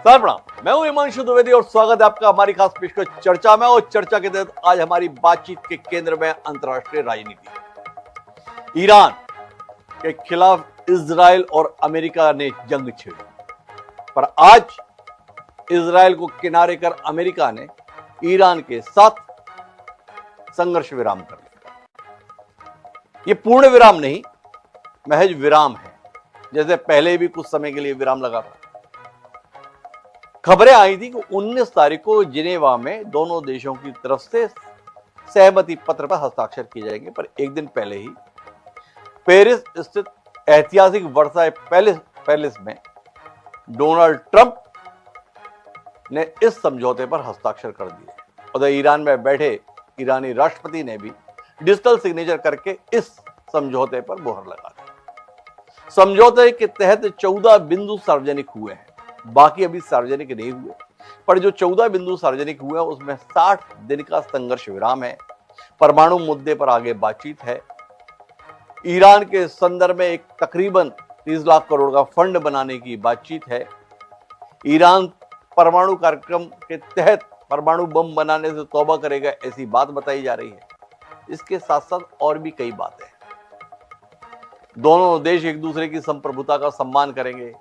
Sir प्रणाम, मैं हूं हिमांशु द्विवेदी और स्वागत है आपका हमारी खास पेशकश चर्चा में। और चर्चा के तहत आज हमारी बातचीत के केंद्र में अंतर्राष्ट्रीय राजनीति। ईरान के खिलाफ इजराइल और अमेरिका ने जंग छेड़ी, पर आज इजराइल को किनारे कर अमेरिका ने ईरान के साथ संघर्ष विराम कर लिया। यह पूर्ण विराम नहीं, महज विराम है, जैसे पहले भी कुछ समय के लिए विराम लगा था। खबरें आई थी कि 19 तारीख को जिनेवा में दोनों देशों की तरफ से सहमति पत्र पर हस्ताक्षर किए जाएंगे, पर एक दिन पहले ही पेरिस स्थित ऐतिहासिक वर्साई पैलेस में डोनाल्ड ट्रंप ने इस समझौते पर हस्ताक्षर कर दिए। उधर ईरान में बैठे ईरानी राष्ट्रपति ने भी डिजिटल सिग्नेचर करके इस समझौते पर मुहर लगा दी। समझौते के तहत 14 बिंदु सार्वजनिक हुए हैं, बाकी अभी सार्वजनिक नहीं हुए, पर जो 14 बिंदु सार्वजनिक हुए हैं उसमें 60 दिन का संघर्ष विराम है, परमाणु मुद्दे पर आगे बातचीत है, ईरान के संदर्भ में एक तकरीबन 30 लाख करोड़ का फंड बनाने की बातचीत है, ईरान परमाणु कार्यक्रम के तहत परमाणु बम बनाने से तौबा करेगा ऐसी बात बताई जा रही है। इसके साथ साथ और भी कई बातें हैं। दोनों देश एक दूसरे की संप्रभुता का सम्मान करेंगे,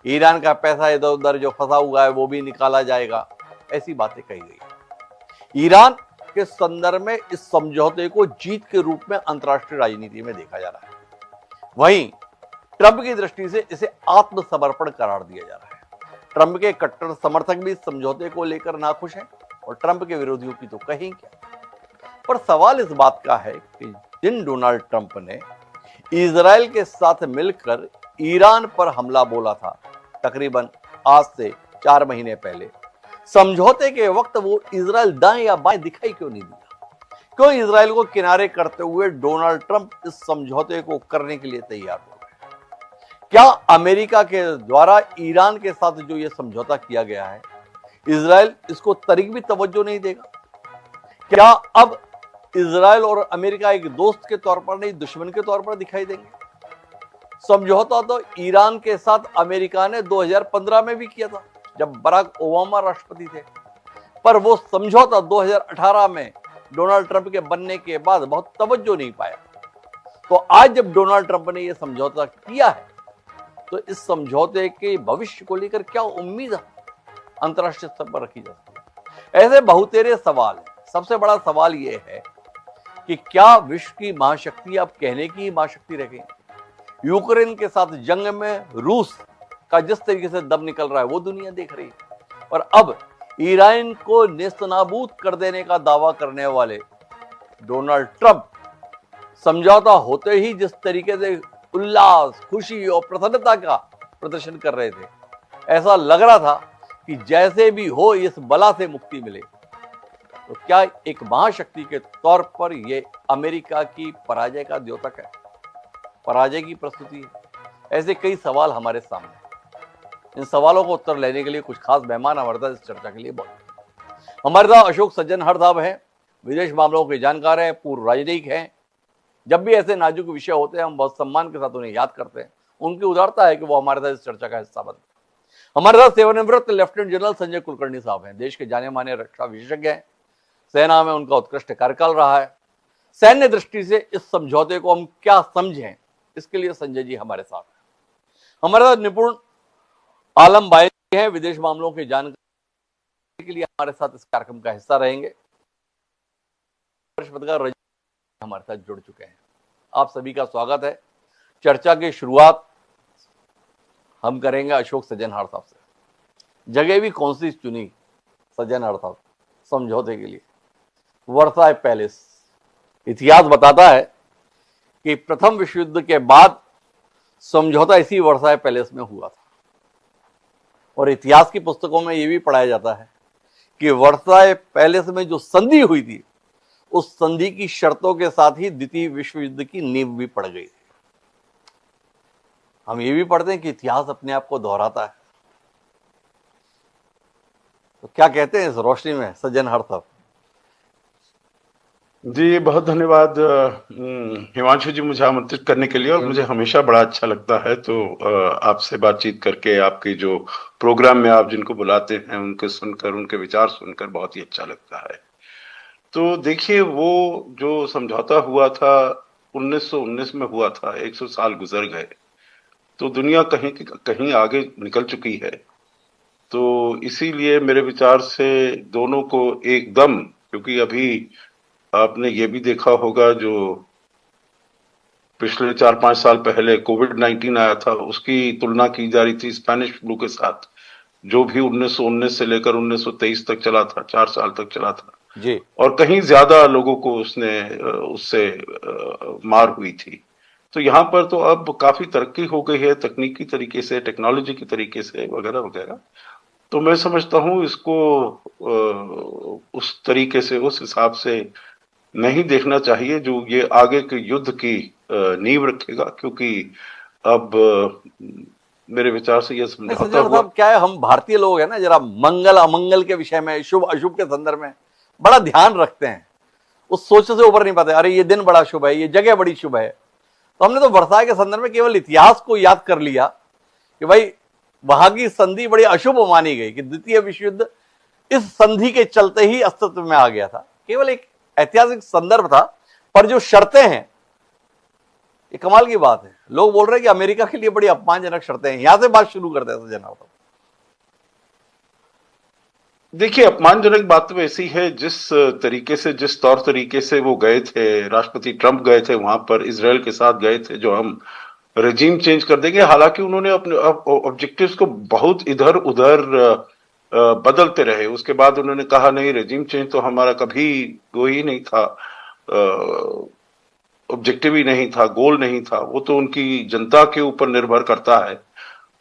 ईरान का पैसा इधर उधर जो फंसा हुआ है वो भी निकाला जाएगा, ऐसी बातें कही गई। ईरान के संदर्भ में इस समझौते को जीत के रूप में अंतर्राष्ट्रीय राजनीति में देखा जा रहा है। वहीं ट्रंप की दृष्टि से इसे आत्मसमर्पण करार दिया जा रहा है। ट्रंप के कट्टर समर्थक भी इस समझौते को लेकर नाखुश हैं और ट्रंप के विरोधियों की तो कहीं क्या। पर सवाल इस बात का है कि जिन डोनाल्ड ट्रंप ने इजराइल के साथ मिलकर ईरान पर हमला बोला था तकरीबन आज से 4 महीने पहले, समझौते के वक्त वो इजराइल दाएं या बाएं दिखाई क्यों नहीं दिया? क्यों इजराइल को किनारे करते हुए डोनाल्ड ट्रंप इस समझौते को करने के लिए तैयार हो गए? क्या अमेरिका के द्वारा ईरान के साथ जो ये समझौता किया गया है, इजराइल इसको तरीक भी तवज्जो नहीं देगा? क्या अब इजराइल और अमेरिका एक दोस्त के तौर पर नहीं, दुश्मन के तौर पर दिखाई देंगे? समझौता तो ईरान के साथ अमेरिका ने 2015 में भी किया था, जब बराक ओबामा राष्ट्रपति थे, पर वो समझौता 2018 में डोनाल्ड ट्रंप के बनने के बाद बहुत तवज्जो नहीं पाया। तो आज जब डोनाल्ड ट्रंप ने यह समझौता किया है, तो इस समझौते के भविष्य को लेकर क्या उम्मीद अंतर्राष्ट्रीय स्तर पर रखी जा सकती है? ऐसे बहुतेरे सवाल हैं। सबसे बड़ा सवाल यह है कि क्या विश्व की महाशक्ति अब कहने की महाशक्ति रह गई? यूक्रेन के साथ जंग में रूस का जिस तरीके से दम निकल रहा है वो दुनिया देख रही है, और अब ईरान को नेस्तनाबूद कर देने का दावा करने वाले डोनाल्ड ट्रंप समझौता होते ही जिस तरीके से उल्लास, खुशी और प्रसन्नता का प्रदर्शन कर रहे थे, ऐसा लग रहा था कि जैसे भी हो इस बला से मुक्ति मिले। तो क्या एक महाशक्ति के तौर पर यह अमेरिका की पराजय का द्योतक है, पराजय की प्रस्तुति है? ऐसे कई सवाल हमारे सामने हैं। इन सवालों को उत्तर लेने के लिए कुछ खास मेहमान हमारे साथ इस चर्चा के लिए बहुत। हमारे साथ अशोक सज्जनहर साहब हैं, विदेश मामलों के जानकार हैं, पूर्व राजनयिक हैं। जब भी ऐसे नाजुक विषय होते हैं हम बहुत सम्मान के साथ उन्हें याद करते हैं। उनकी उदारता है कि वो हमारे साथ इस चर्चा का हिस्सा बनते हैं। हमारे साथ सेवानिवृत्त लेफ्टिनेंट जनरल संजय कुलकर्णी साहब हैं, देश के जाने माने रक्षा विशेषज्ञ हैं। सेना में उनका उत्कृष्ट कार्यकाल रहा है। सैन्य दृष्टि से इस समझौते को हम क्या समझें, इसके लिए संजय जी हमारे साथ हैं। हमारे साथ निपुण आलम भाई हैं, विदेश मामलों के जानकारी के लिए हमारे साथ इस कार्यक्रम का हिस्सा रहेंगे। हमारे साथ जुड़ चुके हैं। आप सभी का स्वागत है। चर्चा की शुरुआत हम करेंगे अशोक सज्जनहर साहब से। जगह भी कौन सी चुनी सज्जनहर साहब समझौते के लिए? Versailles palace. इतिहास बताता है कि प्रथम विश्व युद्ध के बाद समझौता इसी वर्साई पैलेस में हुआ था, और इतिहास की पुस्तकों में यह भी पढ़ाया जाता है कि वर्साई पैलेस में जो संधि हुई थी, उस संधि की शर्तों के साथ ही द्वितीय विश्व युद्ध की नींव भी पड़ गई थी। हम ये भी पढ़ते हैं कि इतिहास अपने आप को दोहराता है। तो क्या कहते हैं इस रोशनी में सज्जनहर साहब? जी, बहुत धन्यवाद हिमांशु जी, मुझे आमंत्रित करने के लिए। और मुझे हमेशा बड़ा अच्छा लगता है तो आपसे बातचीत करके, आपके जो प्रोग्राम में आप जिनको बुलाते हैं उनको सुनकर, उनके विचार सुनकर बहुत ही अच्छा लगता है। तो देखिए, वो जो समझौता हुआ था 1919 में हुआ था, 100 साल गुजर गए, तो दुनिया कहीं की कहीं आगे निकल चुकी है। तो इसीलिए मेरे विचार से दोनों को एकदम, क्योंकि अभी आपने ये भी देखा होगा, जो पिछले 4-5 साल पहले कोविड-19 आया था, उसकी तुलना की जा रही थी स्पेनिश फ्लू के साथ, जो भी 1919 से लेकर 1923 तक चला था, 4 साल तक चला था। जी। और कहीं ज्यादा लोगों को उससे मार हुई थी। तो यहाँ पर तो अब काफी तरक्की हो गई है, तकनीकी तरीके से, टेक्नोलॉजी की तरीके से, वगैरह वगैरह। तो मैं समझता हूँ इसको उस तरीके से, उस हिसाब से नहीं देखना चाहिए जो ये आगे के युद्ध की नींव रखेगा। क्योंकि अब मेरे विचार से यह नहीं समझौता संजय हुआ। साहब, क्या है, हम भारतीय लोग हैं ना, जरा मंगल अमंगल के विषय में, शुभ अशुभ के संदर्भ में बड़ा ध्यान रखते हैं, उस सोच से ऊपर नहीं पाते। अरे ये दिन बड़ा शुभ है, ये जगह बड़ी शुभ है। तो हमने तो वर्षा के संदर्भ में केवल इतिहास को याद कर लिया कि भाई वहां की संधि बड़ी अशुभ मानी गई, कि द्वितीय विश्व युद्ध इस संधि के चलते ही अस्तित्व में आ गया था। केवल एक ऐतिहासिक संदर्भ था, पर जो शर्तें हैं, ये कमाल की बात है। लोग बोल रहे हैं कि अमेरिका के लिए बड़ी अपमानजनक शर्तें हैं। यहां से बात शुरू करते हैं जनाब। देखिए, अपमानजनक बात तो ऐसी है, जिस तरीके से, जिस तौर तरीके से वो गए थे, राष्ट्रपति ट्रंप गए थे वहां पर, इसराइल के साथ गए थे, जो हम रेजिम चेंज कर देंगे। हालांकि उन्होंने अपने ऑब्जेक्टिव्स को बहुत इधर उधर बदलते रहे। उसके बाद उन्होंने कहा नहीं, रेजिम चेंज तो हमारा कभी वो ही नहीं था, ऑब्जेक्टिव ही नहीं था, गोल नहीं था। वो तो उनकी जनता के ऊपर निर्भर करता है।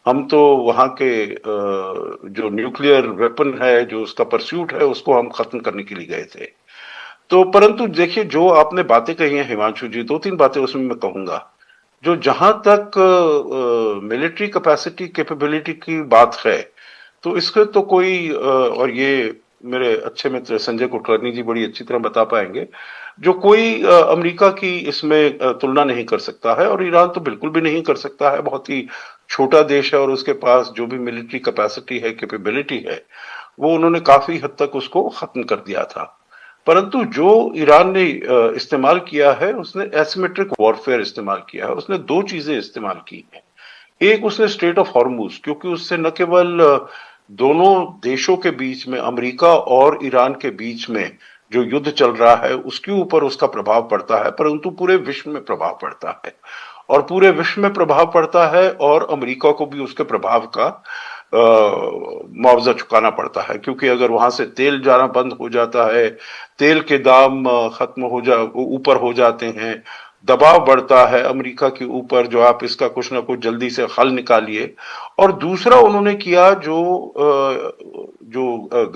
हम तो वहां के जो न्यूक्लियर वेपन है, जो उसका परस्यूट है, उसको हम खत्म करने के लिए गए थे। तो परंतु देखिए, जो आपने बातें कही हैं हिमांशु जी, 2-3 बातें उसमें मैं कहूंगा। जो जहां तक मिलिट्री कैपेसिटी, कैपेबिलिटी की बात है, तो इसके तो कोई और ये मेरे अच्छे मित्र संजय कुलकर्णी जी बड़ी अच्छी तरह बता पाएंगे, जो कोई अमेरिका की इसमें तुलना नहीं कर सकता है। और ईरान तो बिल्कुल भी नहीं कर सकता है, बहुत ही छोटा देश है, और उसके पास जो भी मिलिट्री कैपेसिटी है, कैपेबिलिटी है, वो उन्होंने काफी हद तक उसको खत्म कर दिया था। परंतु जो ईरान ने इस्तेमाल किया है, उसने एसिमेट्रिक वॉरफेयर इस्तेमाल किया है। उसने दो चीजें इस्तेमाल की हैं। एक, उसने स्ट्रेट ऑफ हॉर्मुज, क्योंकि उससे न केवल दोनों देशों के बीच में, अमेरिका और ईरान के बीच में जो युद्ध चल रहा है, उसके ऊपर उसका प्रभाव पड़ता है, परंतु पूरे विश्व में प्रभाव पड़ता है। और पूरे विश्व में प्रभाव पड़ता है, और अमेरिका को भी उसके प्रभाव का मुआवजा चुकाना पड़ता है। क्योंकि अगर वहां से तेल जाना बंद हो जाता है, तेल के दाम खत्म हो जा ऊपर हो जाते हैं, दबाव बढ़ता है अमेरिका के ऊपर, जो आप इसका कुछ ना कुछ जल्दी से हल निकालिए। और दूसरा उन्होंने किया, जो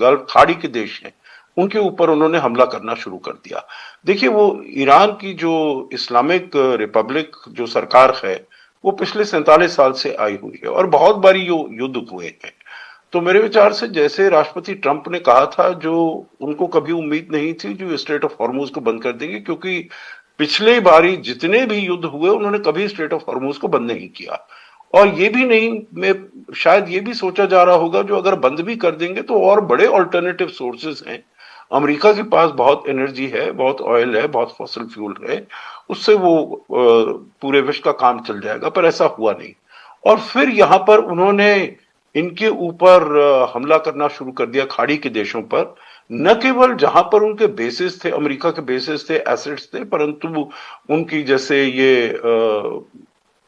गल्फ खाड़ी के देश हैं, उनके ऊपर उन्होंने हमला करना शुरू कर दिया। देखिए, वो ईरान की जो इस्लामिक रिपब्लिक जो सरकार है, वो पिछले 47 साल से आई हुई है, और बहुत बारी युद्ध हुए हैं। तो मेरे विचार से, जैसे राष्ट्रपति ट्रंप ने कहा था, जो उनको कभी उम्मीद नहीं थी जो स्ट्रेट ऑफ हॉर्मुज को बंद कर देंगे, क्योंकि पिछले बारी जितने भी युद्ध हुए, उन्होंने कभी स्ट्रेट ऑफ हॉर्मुज को बंद नहीं किया। और ये भी नहीं, मैं शायद ये भी सोचा जा रहा होगा, जो अगर बंद भी कर देंगे तो और बड़े ऑल्टरनेटिव सोर्सेज हैं। अमेरिका के पास बहुत एनर्जी है, बहुत ऑयल है, बहुत फॉसिल फ्यूल है, उससे वो पूरे विश्व का काम चल जाएगा। पर ऐसा हुआ नहीं। और फिर यहां पर उन्होंने इनके ऊपर हमला करना शुरू कर दिया, खाड़ी के देशों पर। न केवल जहां पर उनके बेसिस थे, अमेरिका के बेसिस थे, एसेट्स थे, परंतु उनकी, जैसे ये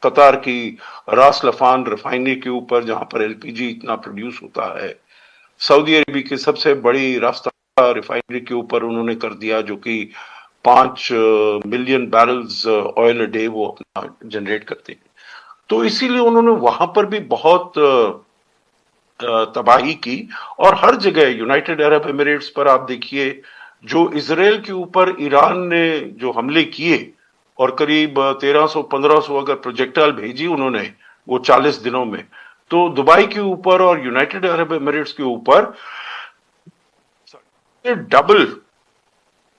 कतार की रास लफान रिफाइनरी के ऊपर, जहां पर एलपीजी इतना प्रोड्यूस होता है। सऊदी अरब की सबसे बड़ी रास्ता रिफाइनरी के ऊपर उन्होंने कर दिया, जो कि 5 million barrels oil a day वो अपना जनरेट करते हैं। तो इसीलिए उन्होंने वहां पर भी बहुत तबाही की। और हर जगह, यूनाइटेड अरब एमिरेट्स पर आप देखिए, जो इसराइल के ऊपर ईरान ने जो हमले किए, और करीब 1300-1500 अगर प्रोजेक्टाइल भेजी उन्होंने वो 40 दिनों में, तो दुबई के ऊपर और यूनाइटेड अरब एमिरेट्स के ऊपर डबल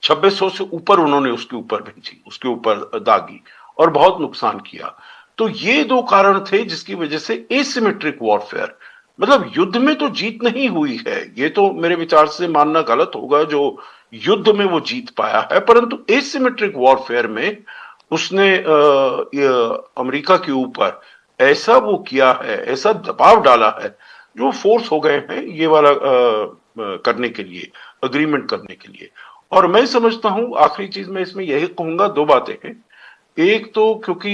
2600 से ऊपर उन्होंने उसके ऊपर भेजी, उसके ऊपर दागी और बहुत नुकसान किया। तो ये दो कारण थे जिसकी वजह से एसिमेट्रिक वॉरफेयर, मतलब युद्ध में तो जीत नहीं हुई है, ये तो मेरे विचार से मानना गलत होगा जो युद्ध में वो जीत पाया है, परंतु एसिमेट्रिक वॉरफेयर में उसने अमेरिका के ऊपर ऐसा वो किया है, ऐसा दबाव डाला है, जो फोर्स हो गए हैं ये वाला करने के लिए, अग्रीमेंट करने के लिए। और मैं समझता हूं आखिरी चीज मैं इसमें यही कहूंगा, दो बातें हैं। एक तो क्योंकि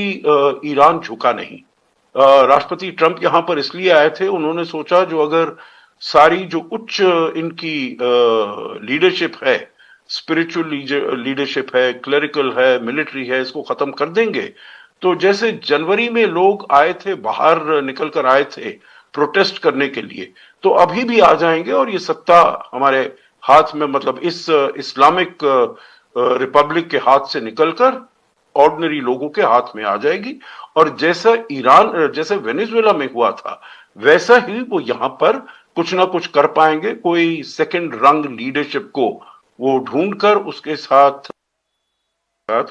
ईरान झुका नहीं, राष्ट्रपति ट्रंप यहां पर इसलिए आए थे, उन्होंने सोचा जो अगर सारी जो उच्च इनकी लीडरशिप है, स्पिरिचुअल लीडरशिप है, क्लरिकल है, मिलिट्री है, इसको खत्म कर देंगे तो जैसे जनवरी में लोग आए थे, बाहर निकल कर आए थे प्रोटेस्ट करने के लिए, तो अभी भी आ जाएंगे और ये सत्ता हमारे हाथ में, मतलब इस इस्लामिक रिपब्लिक के हाथ से निकलकर ऑर्डिनरी लोगों के हाथ में आ जाएगी। और जैसा ईरान, जैसे वेनेजुएला में हुआ था, वैसा ही वो यहां पर कुछ ना कुछ कर पाएंगे, कोई सेकंड रंग लीडरशिप को वो ढूंढकर उसके साथ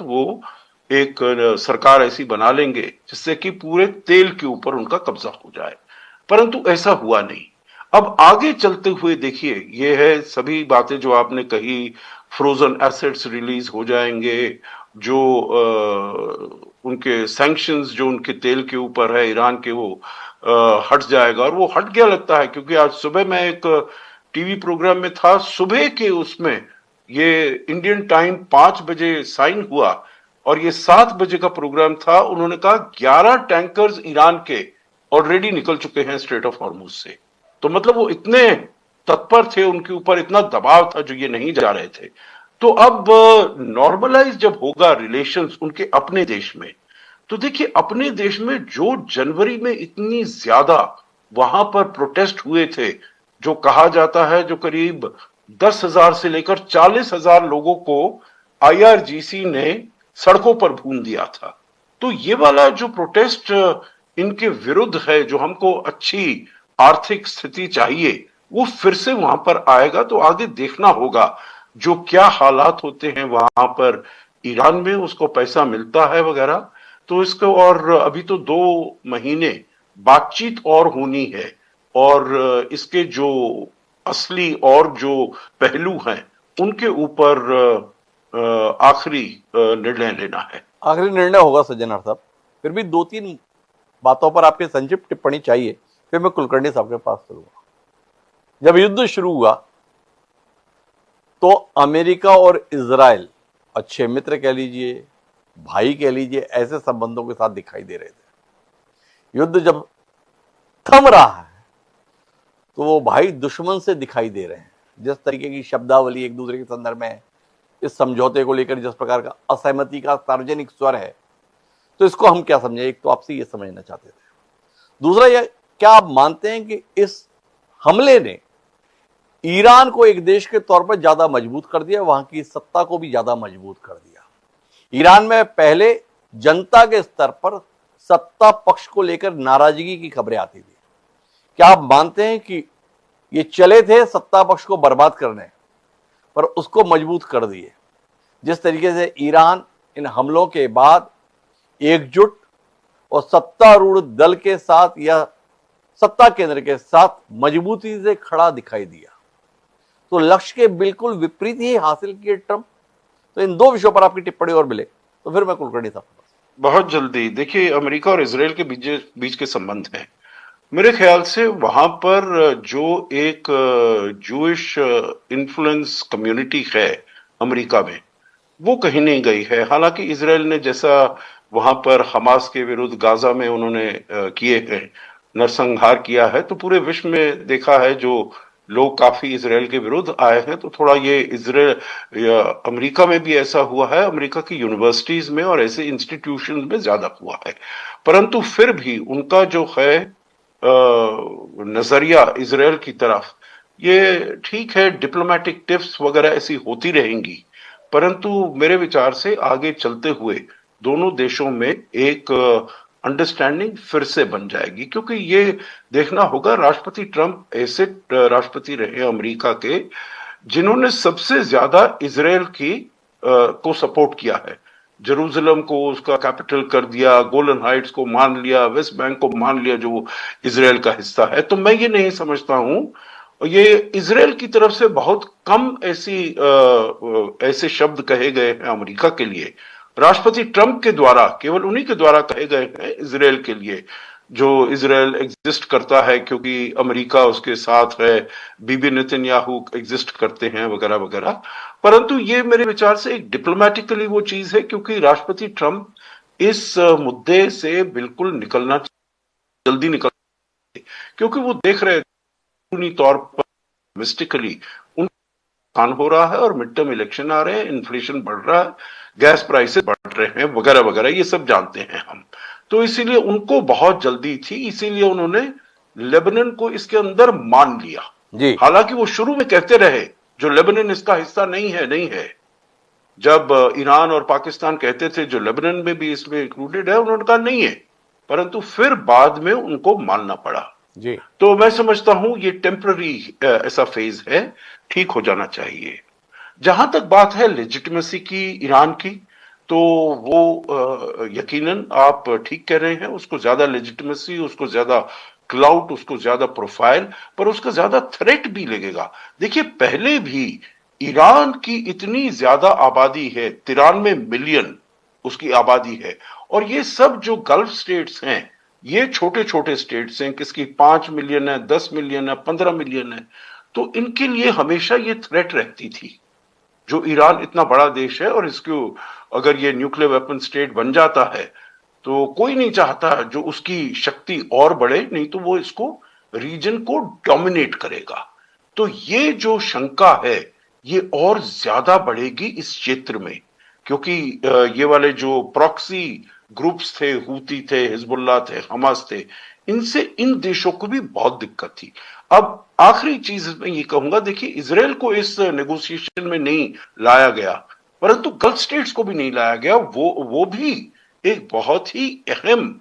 वो एक सरकार ऐसी बना लेंगे जिससे कि पूरे तेल के ऊपर उनका कब्जा हो जाए, परंतु ऐसा हुआ नहीं। अब आगे चलते हुए देखिए, ये है सभी बातें जो आपने कही, फ्रोजन एसेट्स रिलीज हो जाएंगे, जो उनके सैंक्शंस जो उनके तेल के ऊपर है ईरान के, वो हट जाएगा। और वो हट गया लगता है, क्योंकि आज सुबह मैं एक टीवी प्रोग्राम में था, सुबह के उसमें ये इंडियन टाइम 5 बजे साइन हुआ और ये 7 बजे का प्रोग्राम था, उन्होंने कहा 11 टैंकर्स ईरान के ऑलरेडी निकल चुके हैं स्ट्रेट ऑफ हॉर्मुज से। तो मतलब वो इतने तत्पर थे, उनके ऊपर इतना दबाव था जो ये नहीं जा रहे थे। तो अब नॉर्मलाइज जब होगा रिलेशंस उनके अपने देश में, तो देखिए अपने देश में जो जनवरी में इतनी ज्यादा वहां पर प्रोटेस्ट हुए थे, जो कहा जाता है जो करीब 10,000 से लेकर 40,000 लोगों को आईआरजीसी ने सड़कों पर भून दिया था। तो ये वाला जो प्रोटेस्ट इनके विरुद्ध है, जो हमको अच्छी आर्थिक स्थिति चाहिए, वो फिर से वहां पर आएगा। तो आगे देखना होगा जो क्या हालात होते हैं वहां पर ईरान में, उसको पैसा मिलता है वगैरह, तो इसको और अभी तो 2 महीने बातचीत और होनी है, और इसके जो असली और जो पहलू हैं उनके ऊपर आखिरी निर्णय लेना है। आखिरी निर्णय होगा सज्जनर साहब, फिर भी 2-3 बातों पर आपकी संक्षिप्त टिप्पणी चाहिए, फिर मैं कुलकर्णी साहब के पास चलूंगा। जब युद्ध शुरू हुआ तो अमेरिका और इजराइल अच्छे मित्र कह लीजिए, भाई कह लीजिए, ऐसे संबंधों के साथ दिखाई दे रहे थे। युद्ध जब थम रहा है तो वो भाई दुश्मन से दिखाई दे रहे हैं। जिस तरीके की शब्दावली एक दूसरे के संदर्भ में है, इस समझौते को लेकर जिस प्रकार का असहमति का सार्वजनिक स्वर है, तो इसको हम क्या समझे? एक तो आपसे ये समझना चाहते थे। दूसरा, यह क्या आप मानते हैं कि इस हमले ने ईरान को एक देश के तौर पर ज्यादा मजबूत कर दिया, वहां की सत्ता को भी ज्यादा मजबूत कर दिया? ईरान में पहले जनता के स्तर पर सत्ता पक्ष को लेकर नाराजगी की खबरें आती थी। क्या आप मानते हैं कि ये चले थे सत्ता पक्ष को बर्बाद करने, पर उसको मजबूत कर दिए? जिस तरीके से ईरान इन हमलों के बाद एकजुट और सत्तारूढ़ दल के साथ या सत्ता केंद्र के साथ मजबूती से खड़ा दिखाई दिया, तो लक्ष्य के बिल्कुल विपरीत ही हासिल किए ट्रंप। तो इन 2 विषयों पर आपकी टिप्पणी और मिले तो फिर मैं कुलकर्णी साहब के पास। बहुत जल्दी देखिए, अमेरिका और इजराइल के बीच के संबंध हैं। मेरे ख्याल से वहां पर जो एक जूइश इन्फ्लुएंस कम्युनिटी है अमेरिका में, वो कहीं नहीं गई है। हालांकि इजराइल ने जैसा वहां पर हमास के विरुद्ध गाजा में उन्होंने किए हैं, नरसंहार किया है, तो पूरे विश्व में देखा है जो लोग काफी इजराइल के विरुद्ध आए हैं। तो थोड़ा ये इजराइल अमेरिका में भी ऐसा हुआ है, अमेरिका की यूनिवर्सिटीज में और ऐसे इंस्टीट्यूशन में ज्यादा हुआ है। परंतु फिर भी उनका जो है नजरिया इजराइल की तरफ, ये ठीक है, डिप्लोमेटिक टिप्स वगैरह ऐसी होती रहेंगी, परंतु मेरे विचार से आगे चलते हुए दोनों देशों में एक अंडरस्टैंडिंग फिर से बन जाएगी। क्योंकि ये देखना होगा, राष्ट्रपति ट्रंप ऐसे राष्ट्रपति रहे अमेरिका के जिन्होंने सबसे ज्यादा इजराइल की को सपोर्ट किया है। जेरूसलम को उसका कैपिटल कर दिया, गोलन हाइट्स को मान लिया, वेस्ट बैंक को मान लिया जो इजराइल का हिस्सा है। तो मैं ये नहीं समझता हूं, ये इजराइल की तरफ से बहुत कम ऐसे शब्द कहे गए हैं अमेरिका के लिए। राष्ट्रपति ट्रंप के द्वारा, केवल उन्हीं के द्वारा कहे गए हैं इजराइल के लिए। जो इजराइल एग्जिस्ट करता है क्योंकि अमेरिका उसके साथ है, बीबी नेतन्याहू एग्जिस्ट करते हैं, वगैरह वगैरह। परंतु ये मेरे विचार से एक डिप्लोमेटिकली वो चीज है, क्योंकि राष्ट्रपति ट्रंप इस मुद्दे से बिल्कुल जल्दी निकल, क्योंकि वो देख रहे हैं तौर पर मिस्टिकली नुकसान हो रहा है, और मिड टर्म इलेक्शन आ रहे हैं, इन्फ्लेशन बढ़ रहा है, गैस प्राइसेस बढ़ रहे हैं, वगैरह वगैरह, ये सब जानते हैं हम। तो इसीलिए उनको बहुत जल्दी थी, इसीलिए उन्होंने लेबनान को इसके अंदर मान लिया जी। हालांकि वो शुरू में कहते रहे जो लेबनान इसका हिस्सा नहीं है, नहीं है। जब ईरान और पाकिस्तान कहते थे जो लेबनान में भी इसमें इंक्लूडेड है, उन्होंने कहा नहीं है, परंतु फिर बाद में उनको मानना पड़ा जी। तो मैं समझता हूं ये टेम्पररी ऐसा फेज है, ठीक हो जाना चाहिए। जहां तक बात है लेजिटिमेसी की ईरान की, तो वो यकीनन आप ठीक कह रहे हैं, उसको ज्यादा लेजिटिमेसी, उसको ज्यादा क्लाउट, उसको ज्यादा प्रोफाइल, पर उसका ज्यादा थ्रेट भी लगेगा। देखिए पहले भी ईरान की इतनी ज्यादा आबादी है, 93 मिलियन उसकी आबादी है, और ये सब जो गल्फ स्टेट्स हैं, ये छोटे छोटे स्टेट्स हैं, किसकी 5 मिलियन है, 10 मिलियन है, 15 मिलियन है। तो इनके लिए हमेशा ये थ्रेट रहती थी। जो ईरान इतना बड़ा देश है और इसको अगर ये न्यूक्लियर वेपन स्टेट बन जाता है, तो कोई नहीं चाहता जो उसकी शक्ति और बढ़े, नहीं तो वो इसको रीजन को डोमिनेट करेगा। तो ये जो शंका है ये और ज्यादा बढ़ेगी इस क्षेत्र में, क्योंकि ये वाले जो प्रॉक्सी ग्रुप्स थे, हूती थे, हिजबुल्लाह थे, हमास थे, इनसे इन देशों को भी बहुत दिक्कत थी। अब आखिरी चीज मैं ये कहूंगा, देखिए इजराइल को इस नेगोशिएशन में नहीं लाया गया, परंतु गल्फ स्टेट्स को भी नहीं लाया गया। वो भी एक बहुत ही अहम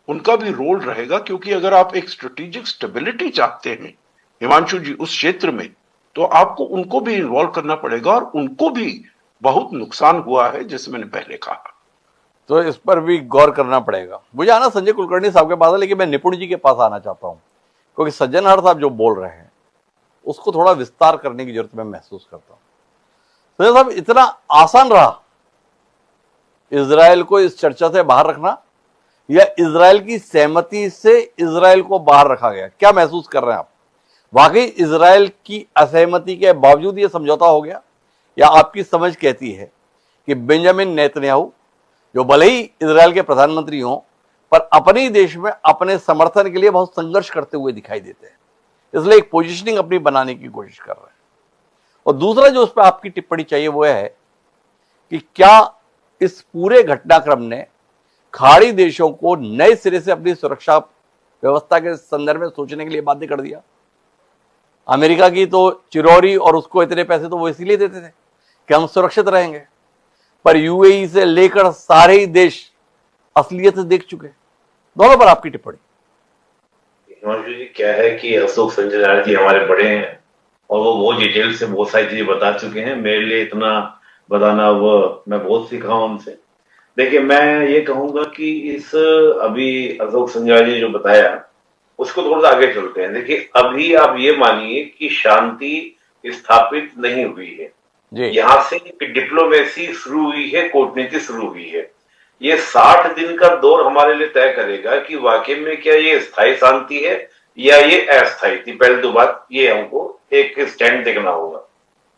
उनका भी रोल रहेगा, क्योंकि अगर आप एक स्ट्रेटेजिक स्टेबिलिटी चाहते हैं हिमांशु जी उस क्षेत्र में, तो आपको उनको भी इन्वॉल्व करना पड़ेगा, और उनको भी बहुत नुकसान हुआ है जैसे मैंने पहले कहा। तो इस पर भी गौर करना पड़ेगा। मुझे आना संजय कुलकर्णी साहब के पास है, लेकिन मैं निपुण जी के पास आना चाहता हूं, क्योंकि सज्जनहर साहब जो बोल रहे हैं उसको थोड़ा विस्तार करने की जरूरत मैं महसूस करता हूं। संजय साहब, इतना आसान रहा इजराइल को इस चर्चा से बाहर रखना, या इजराइल की सहमति से इजराइल को बाहर रखा गया? क्या महसूस कर रहे हैं आप? वाकई इजराइल की असहमति के बावजूद ये समझौता हो गया, या आपकी समझ कहती है कि बेंजामिन नेतन्याहू जो भले ही इजराइल के प्रधानमंत्री हों, पर अपने ही देश में अपने समर्थन के लिए बहुत संघर्ष करते हुए दिखाई देते हैं, इसलिए एक पोजीशनिंग अपनी बनाने की कोशिश कर रहे हैं? और दूसरा जो उस पर आपकी टिप्पणी चाहिए वो है कि क्या इस पूरे घटनाक्रम ने खाड़ी देशों को नए सिरे से अपनी सुरक्षा व्यवस्था के संदर्भ में सोचने के लिए बाध्य कर दिया? अमेरिका की तो चिरौरी और उसको इतने पैसे तो वो इसीलिए देते थे कि हम सुरक्षित रहेंगे, पर यूएई से लेकर सारे ही देश असलियत देख चुके। दोनों पर आपकी टिप्पणी। हिमांशु जी, क्या है कि अशोक संजय जी हमारे बड़े हैं और वो बहुत डिटेल से बहुत सारी चीजें बता चुके हैं। मेरे लिए इतना बताना वो मैं बहुत सीखा हूं उनसे। देखिए, मैं ये कहूंगा कि इस अभी अशोक संजय जी जो बताया उसको थोड़ा सा आगे चलते हैं। देखिए, अभी आप ये मानिए कि शांति स्थापित नहीं हुई है, यहाँ से डिप्लोमेसी शुरू हुई है, कूटनीति शुरू हुई है। ये 60 दिन का दौर हमारे लिए तय करेगा कि वाकई में क्या ये स्थायी शांति है या ये अस्थायी थी। पहले तो बात ये हमको एक स्टैंड देखना होगा,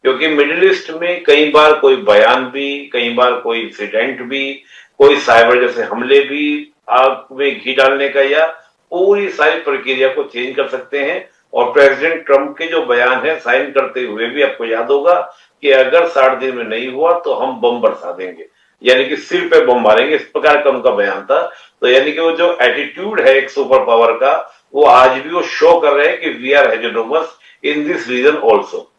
क्योंकि मिडिल ईस्ट में कई बार कोई बयान भी, कई बार कोई इंसिडेंट भी, कोई साइबर जैसे हमले भी आग में घी डालने का या पूरी सारी प्रक्रिया को चेंज कर सकते हैं। और प्रेसिडेंट ट्रंप के जो बयान है साइन करते हुए भी आपको याद होगा कि अगर 60 दिन में नहीं हुआ तो हम बम बरसा देंगे, यानी कि सिर पे बम मारेंगे, इस प्रकार का उनका बयान था। तो यानी कि वो जो एटीट्यूड है एक सुपर पावर का, वो आज भी वो शो कर रहे हैं कि we are hegemons in this region also.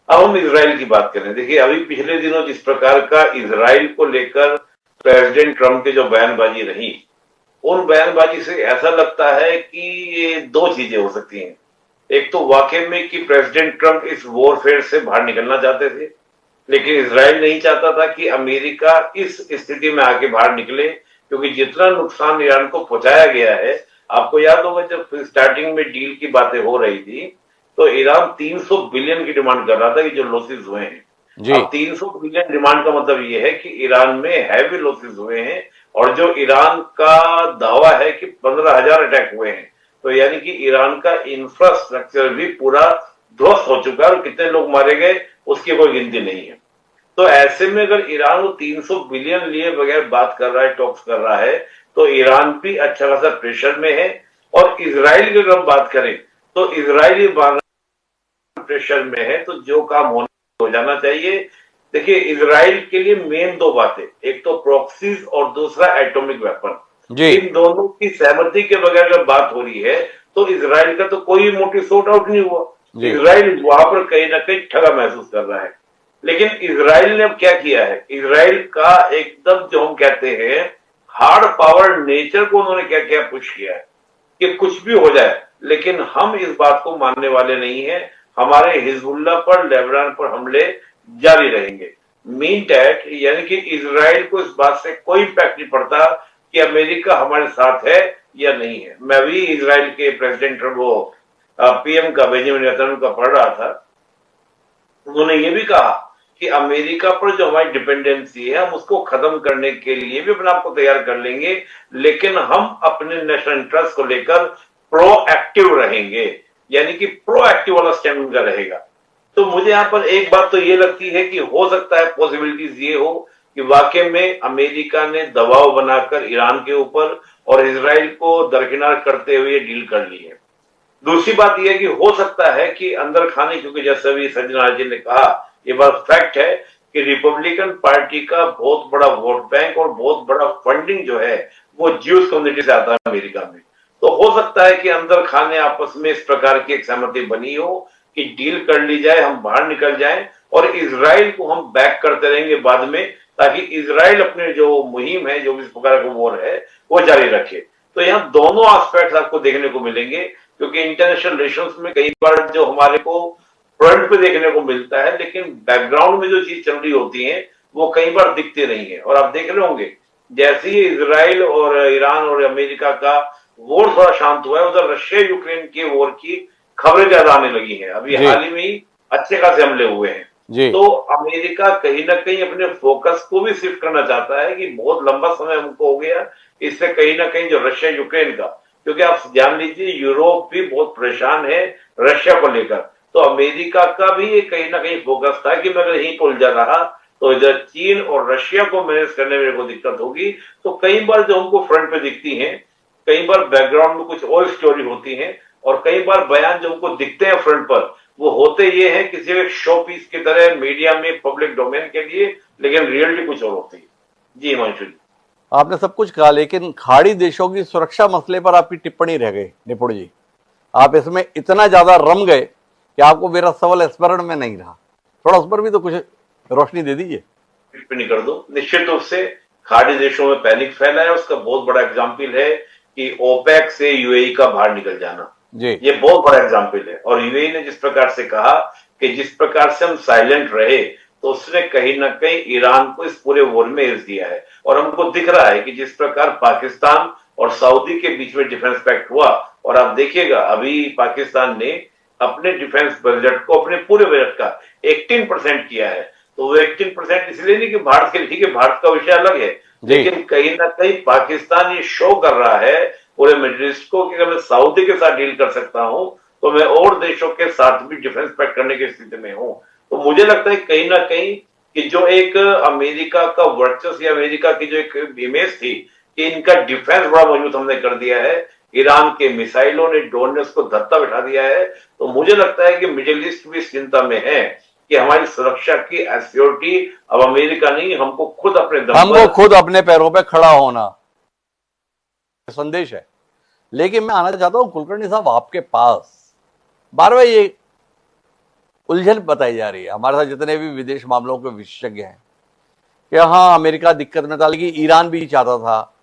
अब हम इजराइल की बात करें। देखिए, अभी पिछले दिनों जिस प्रकार का इजराइल को लेकर प्रेसिडेंट ट्रंप की जो बयानबाजी रही, उन बयानबाजी से ऐसा लगता है कि ये दो चीजें हो सकती हैं। एक तो वाकई में कि प्रेसिडेंट ट्रंप इस वॉरफेयर से बाहर निकलना चाहते थे, लेकिन इजराइल नहीं चाहता था कि अमेरिका इस स्थिति में आके बाहर निकले, क्योंकि जितना नुकसान ईरान को पहुंचाया गया है, आपको याद होगा जब स्टार्टिंग में डील की बातें हो रही थी तो ईरान 300 बिलियन की डिमांड कर रहा था कि जो लॉसेस हुए हैं। जी। अब 300 बिलियन डिमांड का मतलब ये है कि ईरान में हैवी लॉसेस हुए हैं, और जो ईरान का दावा है कि 15,000 अटैक हुए हैं, तो यानी कि ईरान का इंफ्रास्ट्रक्चर भी पूरा ध्वस्त हो चुका है, और कितने लोग मारे गए उसकी कोई गिनती नहीं है। तो ऐसे में अगर ईरान वो 300 बिलियन लिए बगैर बात कर रहा है, टॉक्स कर रहा है, तो ईरान भी अच्छा खासा प्रेशर में है। और इजराइल की अगर हम बात करें तो इजराइली प्रेशर में है, तो जो काम हो जाना चाहिए। देखिए, इजराइल के लिए मेन दो बातें, एक तो प्रॉक्सीज और दूसरा एटॉमिक वेपन। इन दोनों की सहमति के बगैर अगर बात हो रही है तो इजराइल का तो कोई मोटिव सॉर्ट आउट नहीं हुआ। इजराइल वहां पर कहीं ना कहीं ठगा महसूस कर रहा है। लेकिन इजराइल ने अब क्या किया है, इजराइल का एकदम जो हम कहते हैं हार्ड पावर नेचर को उन्होंने क्या क्या पुश किया है कि कुछ भी हो जाए लेकिन हम इस बात को मानने वाले नहीं है, हमारे हिजबुल्लाह पर, लेबनान पर हमले जारी रहेंगे। मीन डैट यानी कि इजराइल को इस बात से कोई इम्पैक्ट नहीं पड़ता कि अमेरिका हमारे साथ है या नहीं है। मैं भी इजराइल के प्रेसिडेंट वो पीएम का, बेंजामिन नेतन्याहू का पढ़ रहा था, उन्होंने ये भी कहा कि अमेरिका पर जो हमारी डिपेंडेंसी है हम उसको खत्म करने के लिए भी अपने आप को तैयार कर लेंगे, लेकिन हम अपने नेशनल इंटरेस्ट को लेकर प्रोएक्टिव रहेंगे, यानी कि प्रोएक्टिव वाला स्टैंड उनका रहेगा। तो मुझे यहां पर एक बात तो ये लगती है कि हो सकता है पॉसिबिलिटीज ये हो कि वाकई में अमेरिका ने दबाव बनाकर ईरान के ऊपर और इजराइल को दरकिनार करते हुए डील कर ली है। दूसरी बात यह कि हो सकता है कि अंदर खाने, क्योंकि जैसे भी सज्जनार जी ने कहा, ये बात फैक्ट है कि रिपब्लिकन पार्टी का बहुत बड़ा वोट बैंक और बहुत बड़ा फंडिंग जो है वो ज्यूस कम्युनिटी से आता है अमेरिका में। तो हो सकता है कि अंदर खाने आपस में इस प्रकार की एक सहमति बनी हो कि डील कर ली जाए, हम बाहर निकल जाएं और इजराइल को हम बैक करते रहेंगे बाद में, ताकि इजराइल अपने जो मुहिम है, जो भी इस प्रकार का वॉर है, वो जारी रखे। तो यहाँ दोनों एस्पेक्ट आपको देखने को मिलेंगे, क्योंकि इंटरनेशनल रिलेशंस में कई बार जो हमारे को फ्रंट पे देखने को मिलता है, लेकिन बैकग्राउंड में जो चीज चल रही होती है वो कई बार दिखती नहीं है। और आप देख रहे होंगे जैसे ही इजराइल और ईरान और अमेरिका का वॉर थोड़ा शांत हुआ है, उधर रशिया यूक्रेन के वॉर की खबरें ज्यादा आने लगी हैं। अभी हाल ही में अच्छे खासे हमले हुए हैं। तो अमेरिका कहीं ना कहीं अपने फोकस को भी शिफ्ट करना चाहता है कि बहुत लंबा समय हमको हो गया, इससे कहीं ना कहीं जो रशिया यूक्रेन का, क्योंकि आप जान लीजिए यूरोप भी बहुत परेशान है रशिया को लेकर, तो अमेरिका का भी कहीं ना कहीं फोकस था कि मैं अगर यहीं उलझा रहा तो इधर चीन और रशिया को मैनेज करने में मेरे को दिक्कत होगी। तो कई बार जो हमको फ्रंट पे दिखती हैं, कई बार बैकग्राउंड में कुछ और स्टोरी होती है, और कई बार बयान जो हमको दिखते हैं फ्रंट पर वो होते ये हैं किसी एक शो पीस की तरह मीडिया में, पब्लिक डोमेन के लिए, लेकिन रियलिटी कुछ और होती है। जी हिमांशु जी, आपने सब कुछ कहा, लेकिन खाड़ी देशों की सुरक्षा मसले पर आपकी टिप्पणी रह गई निपुण जी। आप इसमें इतना ज्यादा रम गए कि आपको मेरा सवाल स्मरण में नहीं रहा। थोड़ा उस पर भी तो कुछ रोशनी दे दीजिए। टिप्पणी कर दो। निश्चित रूप से खाड़ी देशों में पैनिक फैला है, उसका बहुत बड़ा एग्जाम्पल है कि ओपेक से यूएई का बाहर निकल जाना, ये बहुत बड़ा एग्जाम्पल है। और यूएई ने जिस प्रकार से कहा कि जिस प्रकार से हम साइलेंट रहे, तो उसने कहीं ना कहीं ईरान को इस पूरे वॉर में हिस्सा दिया है। और हमको दिख रहा है कि जिस प्रकार पाकिस्तान और सऊदी के बीच में डिफेंस पैक्ट हुआ, और आप देखिएगा अभी पाकिस्तान ने अपने डिफेंस बजट को, अपने पूरे बजट का 18% किया है। तो वो 18% इसलिए नहीं कि भारत के लिए, ठीक है भारत का विषय अलग है, लेकिन कहीं ना कहीं पाकिस्तान ये शो कर रहा है पूरे मिडिल ईस्ट को कि अगर मैं सऊदी के साथ डील कर सकता हूं तो मैं और देशों के साथ भी डिफेंस पैक्ट करने की स्थिति में हूं। तो मुझे लगता है कहीं ना कहीं कि जो एक अमेरिका का वर्चस्व या अमेरिका की जो एक इमेज थी कि इनका डिफेंस बड़ा मजबूत हमने कर दिया है, ईरान के मिसाइलों ने, ड्रोन ने उसको धत्ता बिठा दिया है। तो मुझे लगता है कि मिडिल ईस्ट भी इस चिंता में है कि हमारी सुरक्षा की एश्योरिटी अब अमेरिका नहीं, हमको खुद अपने दम पर, हमको खुद अपने पैरों पे खड़ा होना संदेश है। लेकिन मैं आना चाहता हूं कुलकर्णी साहब आपके पास, बार बार ये उलझन बताई जा रही है हमारे साथ जितने भी विदेश मामलों के विशेषज्ञ हैं कि हाँ अमेरिका दिक्कत में था, लेकिन ईरान भी चाहता था।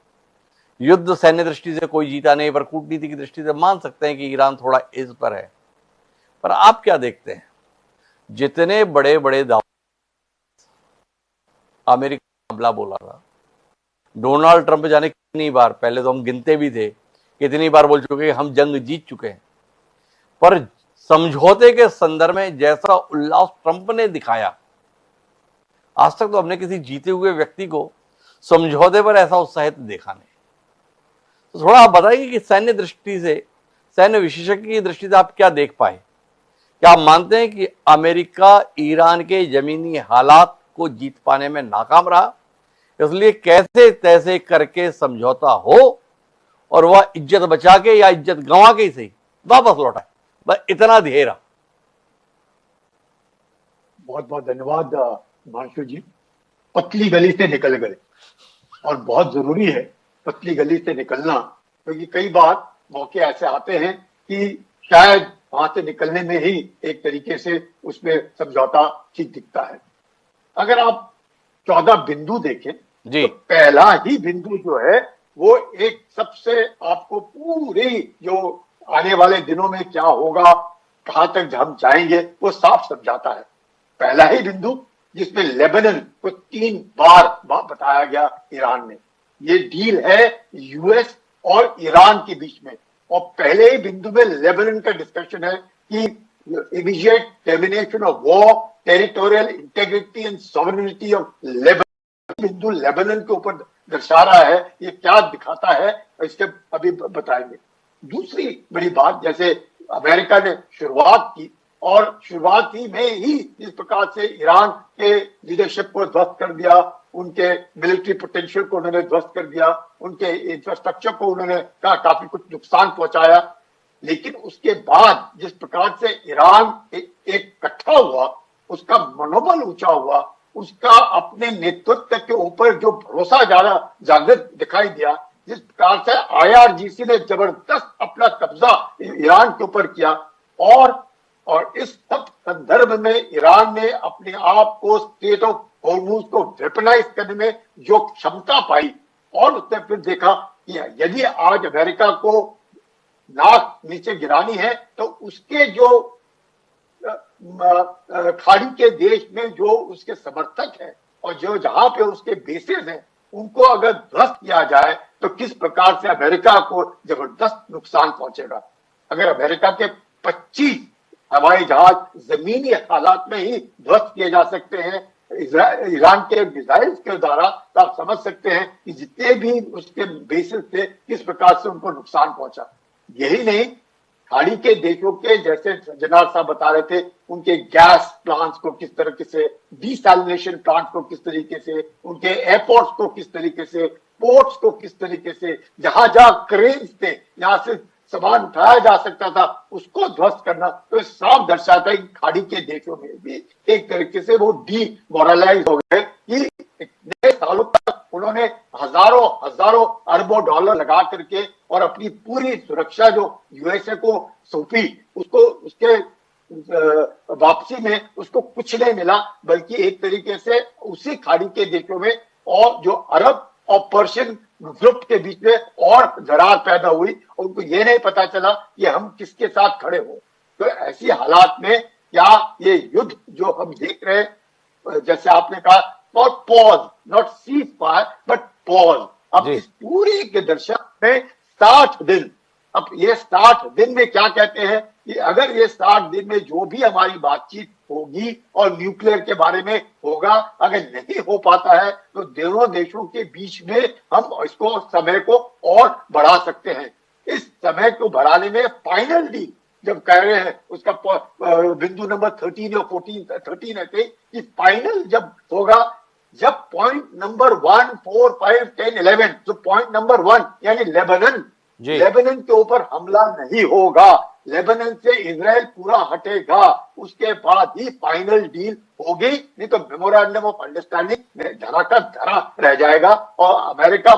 युद्ध सैन्य दृष्टि से कोई जीता नहीं, पर कूटनीति की दृष्टि से मान सकते हैं कि ईरान थोड़ा एज पर है। पर आप क्या देखते हैं, जितने बड़े बड़े दावे अमेरिका हमला बोला था। डोनाल्ड ट्रंप जाने कितनी बार, पहले तो हम गिनते भी थे, कितनी बार बोल चुके हम जंग जीत चुके हैं, पर समझौते के संदर्भ में जैसा उल्लास ट्रंप ने दिखाया, आज तक तो हमने किसी जीते हुए व्यक्ति को समझौते पर ऐसा उत्साहित देखा नहीं। तो थोड़ा आप बताइए कि सैन्य दृष्टि से, सैन्य विशेषज्ञ की दृष्टि से आप क्या देख पाए? क्या आप मानते हैं कि अमेरिका ईरान के जमीनी हालात को जीत पाने में नाकाम रहा, इसलिए कैसे तैसे करके समझौता हो और वह इज्जत बचा के या इज्जत गंवा के ही सही वापस लौटा, बस इतना ध्येय रहा? बहुत बहुत धन्यवाद हिमांशु जी। पतली गली से निकल गए, और बहुत जरूरी है पतली गली से निकलना, क्योंकि कई बार मौके ऐसे आते हैं कि शायद वहां से निकलने में ही एक तरीके से उसमें समझौता ठीक दिखता है। अगर आप 14 बिंदु देखें जी, तो पहला ही बिंदु जो है वो एक सबसे आपको पूरी जो आने वाले दिनों में क्या होगा, कहां तक हम जाएंगे, वो साफ समझाता है। पहला ही बिंदु जिसमें लेबनान को 3 बार बताया गया ईरान में, ये डील है यूएस और ईरान के बीच में, और पहले ही बिंदु में लेबनान का डिस्कशन है कि immediate termination of war, territorial integrity and sovereignty of Lebanon. बिंदु लेबनान के ऊपर दर्शा रहा है, ये क्या दिखाता है इसके अभी बताएंगे। दूसरी बड़ी बात, जैसे अमेरिका ने शुरुआत की, और शुरुआत ही में ही इस प्रकार से ईरान के लीडरशिप को ध्वस्त कर दिया, उनके मिलिट्री पोटेंशियल को उन्होंने ध्वस्त कर दिया, उनके इंफ्रास्ट्रक्चर को उन्होंने काफी कुछ नुकसान पहुंचाया। लेकिन उसके बाद जिस प्रकार से ईरान एक इकट्ठा हुआ, उसका मनोबल ऊंचा हुआ, उसका अपने नेतृत्व के ऊपर जो भरोसा ज्यादा जागृत दिखाई दिया, जिस प्रकार से आईआरजीसी ने जबरदस्त अपना कब्जा ईरान के ऊपर किया, और इस सब संदर्भ में ईरान ने अपने आप को स्टेट ऑफ हॉर्मुज को वेपनाइज करने में जो क्षमता पाई, और उसने फिर देखा कि यदि आज अमेरिका को नाक नीचे गिरानी है तो उसके जो खाड़ी के देश में जो उसके समर्थक है और जो जहां पे उसके बेसेस हैं, उनको अगर ध्वस्त किया जाए तो किस प्रकार से अमेरिका को जबरदस्त नुकसान पहुंचेगा। अगर अमेरिका के 25 हवाई जहाज जमीनी हालात में ही ध्वस्त किए जा सकते हैं ईरान के मिसाइल के द्वारा, तो आप समझ सकते हैं कि जितने भी उसके बेसिस थे किस प्रकार से उनको नुकसान पहुंचा। यही नहीं, खाड़ी के देशों के, जैसे जनाब साहब बता रहे थे, उनके गैस प्लांट्स को किस तरीके से, डिसैलिनेशन प्लांट को किस तरीके से, उनके एयरपोर्ट्स को किस तरीके से, पोर्ट्स को किस तरीके से, जहां जहां क्रेन्स थे, यहां से सामान उठाया जा सकता था, उसको ध्वस्त करना, तो साफ दर्शाता है कि खाड़ी के देशों में भी एक तरीके से वो डीमोरलाइज हो गए कि इतने सालों तक उन्होंने हजारों अरबों डॉलर लगा करके और अपनी पूरी सुरक्षा जो यूएसए को सौंपी, उसको उसके वापसी में उसको कुछ नहीं मिला, बल्कि एक तरीके से उसी खाड़ी के देशों में और जो अरब और पर्शियन ग्रुप के बीच में और दरार पैदा हुई, और उनको ये नहीं पता चला कि हम किसके साथ खड़े हो। तो ऐसी हालात में क्या ये युद्ध जो हम देख रहे हैं, जैसे आपने कहा, not pause, not cease fire but pause, अब इस पूरी के दर्शन में 60 दिन, अब ये 60 दिन में क्या कहते हैं कि अगर ये 60 दिन में जो भी हमारी बातचीत होगी और न्यूक्लियर के बारे में होगा, अगर नहीं हो पाता है तो दोनों देशों के बीच में हम इसको समय को और बढ़ा सकते हैं। इस समय को बढ़ाने में फाइनल डील जब कह रहे हैं, उसका बिंदु नंबर 13 या 13 है कि फाइनल जब होगा, जब पॉइंट नंबर 1, 4, 5, 10, 11, जो पॉइंट नंबर 1 यानी लेबनान के ऊपर हमला नहीं होगा, लेबनान से इजराइल पूरा हटेगा, उसके बाद ही फाइनल डील होगी, नहीं तो मेमोरेंडम ऑफ अंडरस्टैंडिंग धरा का धरा रह जाएगा और अमेरिका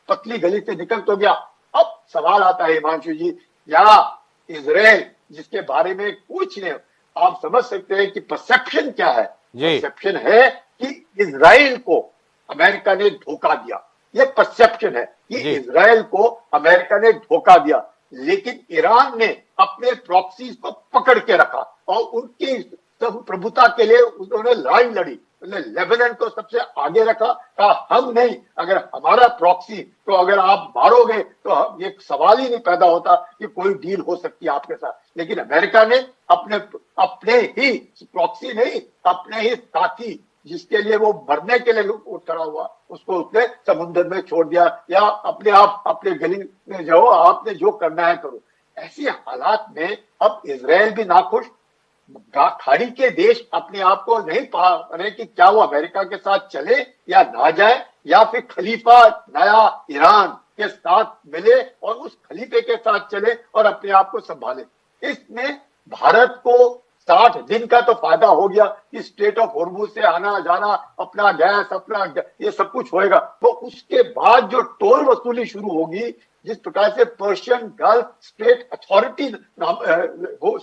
पतली गली से निकल तो गया। अब सवाल आता है हिमांशु जी, या इजराइल जिसके बारे में कुछ नहीं, आप समझ सकते हैं कि परसेप्शन क्या है। परसेप्शन है कि इजराइल को अमेरिका ने धोखा दिया, ये परसेप्शन है कि इजराइल को अमेरिका ने धोखा दिया, लेकिन ईरान ने अपने प्रॉक्सीज को पकड़ के रखा और उनकी प्रभुता के लिए उन्होंने लड़ाई लड़ी लेबनान को सबसे आगे रखा, कहा हम नहीं, अगर हमारा प्रॉक्सी तो अगर आप मारोगे तो ये सवाल ही नहीं पैदा होता कि कोई डील हो सकती है आपके साथ। लेकिन अमेरिका ने अपने ही प्रॉक्सी नहीं, अपने ही साथी जिसके लिए वो मरने के लिए खड़ा हुआ, उसको उसने समुद्र में छोड़ दिया, या अपने आप अपने गली में जाओ, आपने जो करना है करो। ऐसी हालात में अब इजराइल भी नाखुश, खाड़ी के देश अपने आप को नहीं पा रहे कि क्या वो अमेरिका के साथ चले या ना जाए, या फिर खलीफा नया ईरान के साथ मिले और उस खलीफे के साथ चले और अपने आप को संभाले। इसमें भारत को 60 दिन का तो फायदा हो गया कि स्ट्रेट ऑफ हॉर्मुज से आना जाना, अपना गैस, अपना ये सब कुछ होएगा। तो उसके बाद जो टोल वसूली शुरू होगी, जिस प्रकार से पर्शियन गल्फ स्टेट अथॉरिटी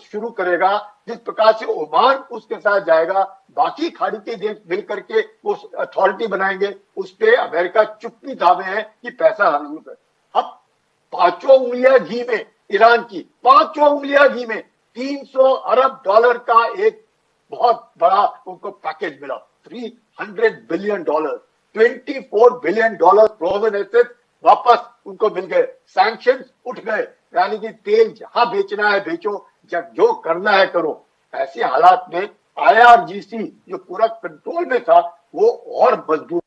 शुरू करेगा, जिस प्रकार से ओमान उसके साथ जाएगा, बाकी खाड़ी के देश मिलकर के उस अथॉरिटी बनाएंगे, उस पे अमेरिका चुप्पी दावे है कि पैसा हम। अब 5 उंगलियां घी में ईरान की, 5 उंगलियां घी में $300 अरब का एक बहुत बड़ा उनको पैकेज मिला। $300 बिलियन, $24 बिलियन प्रोवन एसेट वापस उनको मिल गए। सैंक्शन उठ गए, यानी कि तेल जहां बेचना है बेचो, जब जो करना है करो। ऐसे हालात में IRGC जो पूरा कंट्रोल में था वो और मजबूत।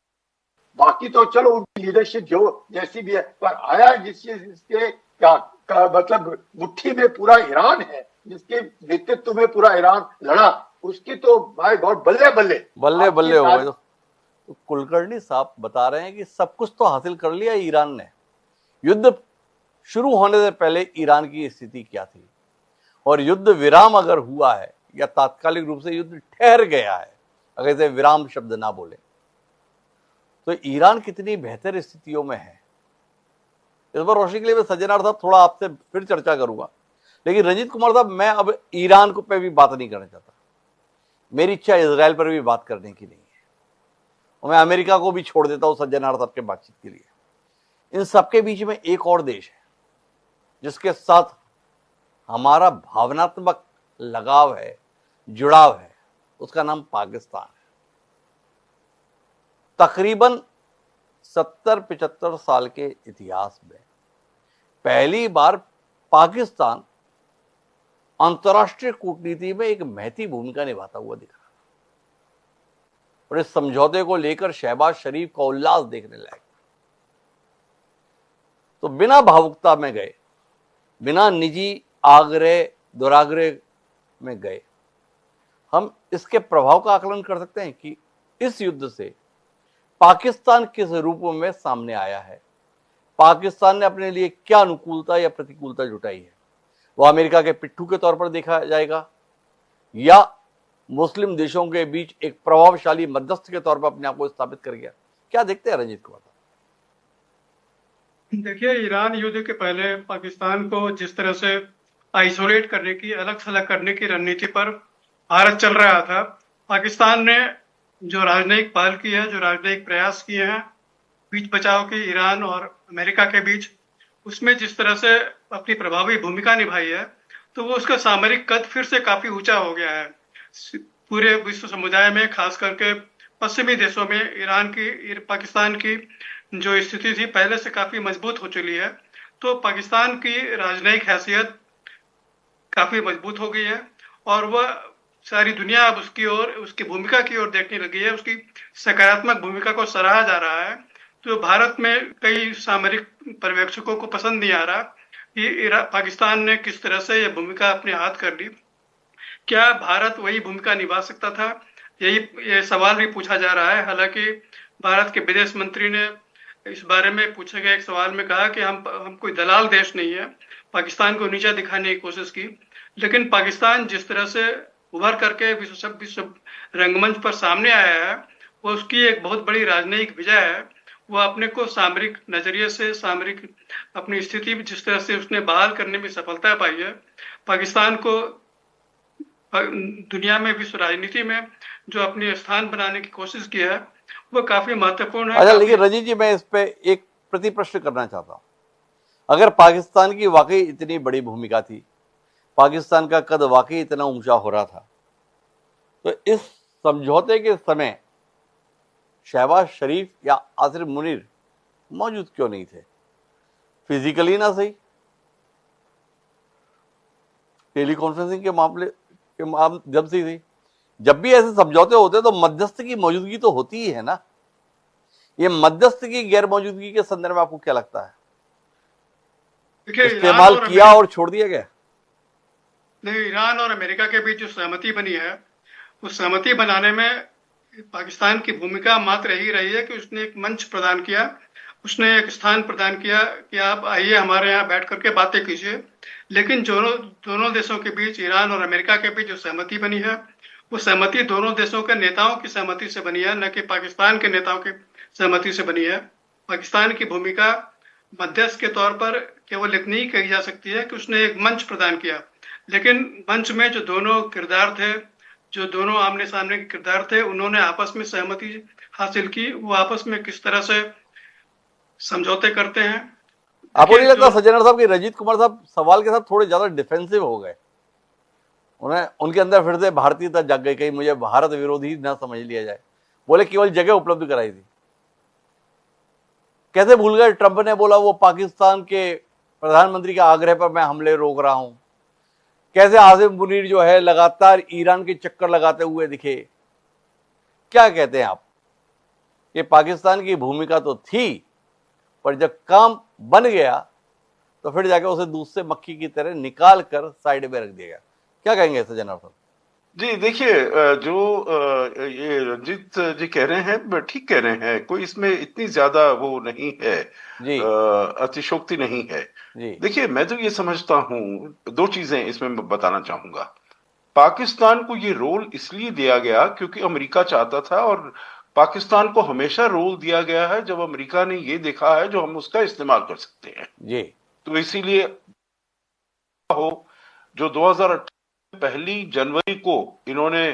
बाकी तो चलो उनकी लीडरशिप जो जैसी भी है, पर IRGC के क्या मतलब मुट्ठी में पूरा ईरान है, जिसके नेतृत्व में पूरा ईरान लड़ा, उसकी तो माय गॉड बल्ले बल्ले बल्ले बल्ले हो गए। तो कुलकर्णी साहब बता रहे हैं कि सब कुछ तो हासिल कर लिया ईरान ने। युद्ध शुरू होने से पहले ईरान की स्थिति क्या थी, और युद्ध विराम अगर हुआ है या तात्कालिक रूप से युद्ध ठहर गया है, अगर इसे विराम शब्द ना बोले, तो ईरान कितनी बेहतर स्थितियों में है। इस पर रोशनी के लिए मैं सज्जनार साहब थोड़ा आपसे फिर चर्चा करूंगा, लेकिन रंजीत कुमार साहब, मैं अब ईरान को पे भी बात नहीं करना चाहता। मेरी इच्छा इजराइल पर भी बात करने की नहीं है, और मैं अमेरिका को भी छोड़ देता हूं सज्जनार साहब के बातचीत के लिए। इन सबके बीच में एक और देश है जिसके साथ हमारा भावनात्मक लगाव है, जुड़ाव है, उसका नाम पाकिस्तान है। तकरीबन 70-75 साल के इतिहास में पहली बार पाकिस्तान अंतर्राष्ट्रीय कूटनीति में एक महती भूमिका निभाता हुआ दिख रहा, और इस समझौते को लेकर शहबाज शरीफ का उल्लास देखने लायक। तो बिना भावुकता में गए, बिना निजी आग्रह दुराग्रह में गए, हम इसके प्रभाव का आकलन कर सकते हैं कि इस युद्ध से पाकिस्तान किस रूप में सामने आया है, पाकिस्तान ने अपने लिए क्या अनुकूलता या प्रतिकूलता जुटाई है। वो अमेरिका के पिट्ठू के तौर पर देखा जाएगा, या मुस्लिम देशों के बीच एक प्रभावशाली मध्यस्थ के तौर पर अपने आप को स्थापित कर गया। क्या देखते हैं रंजीत कुमार? देखिए, ईरान युद्ध के पहले पाकिस्तान को जिस तरह से आइसोलेट करने की, अलग थलग करने की रणनीति पर भारत चल रहा था, पाकिस्तान ने जो राजनयिक पहल की है, जो राजनयिक प्रयास किए हैं बीच बचाव के ईरान और अमेरिका के बीच, उसमें जिस तरह से अपनी प्रभावी भूमिका निभाई है, तो वो उसका सामरिक कद फिर से काफी ऊंचा हो गया है। पूरे विश्व समुदाय में, खास करके पश्चिमी देशों में पाकिस्तान की जो स्थिति थी पहले से काफी मजबूत हो चुकी है। तो पाकिस्तान की राजनयिक हैसियत काफी मजबूत हो गई है, और वह सारी दुनिया अब उसकी ओर, उसकी भूमिका की ओर देखने लगी है। उसकी सकारात्मक भूमिका को सराहा जा रहा है। तो भारत में कई सामरिक पर्यवेक्षकों को पसंद नहीं आ रहा कि पाकिस्तान ने किस तरह से यह भूमिका अपने हाथ कर ली। क्या भारत वही भूमिका निभा सकता था, ये सवाल भी पूछा जा रहा है। हालांकि भारत के विदेश मंत्री ने इस बारे में पूछे गए एक सवाल में कहा कि हम कोई दलाल देश नहीं है, पाकिस्तान को नीचा दिखाने की कोशिश की। लेकिन पाकिस्तान जिस तरह से उभर करके विश्व रंगमंच पर सामने आया है, वो उसकी एक बहुत बड़ी राजनयिक विजय है। वो अपने को सामरिक नजरिए से, सामरिक अपनी स्थिति जिस तरह से उसने बहाल करने में सफलता पाई है, पाकिस्तान को दुनिया में, विश्व राजनीति में जो अपने स्थान बनाने की कोशिश की है, वो काफी महत्वपूर्ण है। अच्छा, लेकिन रजीत जी, मैं इस पे एक प्रति प्रश्न करना चाहता हूं। अगर पाकिस्तान की वाकई इतनी बड़ी भूमिका थी, पाकिस्तान का कद वाकई इतना ऊंचा हो रहा था, तो इस समझौते के समय शहबाज शरीफ या आसिफ मुनीर मौजूद क्यों नहीं थे? फिजिकली ना सही, टेली कॉन्फ्रेंसिंग के मामले के जब से थी। जब भी ऐसे समझौते होते तो मध्यस्थ की मौजूदगी तो होती ही है ना। ये मध्यस्थ की गैर मौजूदगी के संदर्भ में आपको क्या लगता है? देखिए, इस्तेमाल किया और छोड़ दिया गया? नहीं, ईरान और अमेरिका के बीच जो सहमति बनी है, उस सहमति बनाने में पाकिस्तान की भूमिका मात्र यही रही है कि उसने एक मंच प्रदान किया, उसने एक स्थान प्रदान किया कि आप आइए हमारे यहाँ बैठ करके बातें कीजिए। लेकिन दोनों देशों के बीच, ईरान और अमेरिका के बीच जो सहमति बनी है, वो सहमति दोनों देशों के नेताओं की सहमति से बनी है, न कि पाकिस्तान के नेताओं की सहमति से बनी है। पाकिस्तान की भूमिका मध्यस्थ के तौर पर केवल इतनी ही कही जा सकती है कि उसने एक मंच प्रदान किया, लेकिन मंच में जो दोनों किरदार थे, जो दोनों आमने सामने के किरदार थे, उन्होंने आपस में सहमति हासिल की। वो आपस में किस तरह से समझौते करते हैं। आपको नहीं लगता सज्जनर साहब कि रंजीत कुमार साहब सवाल के साथ थोड़े ज्यादा डिफेंसिव हो गए? उनके अंदर फिर से भारतीयता जाग गई, कहीं मुझे भारत विरोधी ना समझ लिया जाए। बोले केवल जगह उपलब्ध कराई थी। कैसे भूल गए? ट्रंप ने बोला वो पाकिस्तान के प्रधानमंत्री के आग्रह पर मैं हमले रोक रहा हूं। कैसे आसिफ मुनीर जो है लगातार ईरान के चक्कर लगाते हुए दिखे। क्या कहते हैं आप? ये पाकिस्तान की भूमिका तो थी, पर जब काम बन गया तो फिर जाके उसे दूध से मक्खी की तरह निकाल कर साइड में रख दिया गया। क्या कहेंगे सज्जनर साहब? जी देखिए, जो ये रंजीत जी कह रहे हैं ठीक कह रहे हैं, कोई इसमें इतनी ज्यादा वो नहीं है, अतिशोक्ति नहीं है। देखिए, मैं तो ये समझता हूं, दो चीजें इसमें मैं बताना चाहूंगा। पाकिस्तान को ये रोल इसलिए दिया गया क्योंकि अमेरिका चाहता था, और पाकिस्तान को हमेशा रोल दिया गया है जब अमेरिका ने ये देखा है जो हम उसका इस्तेमाल कर सकते हैं जी। तो इसीलिए हो जो 2018 पहली जनवरी को इन्होंने,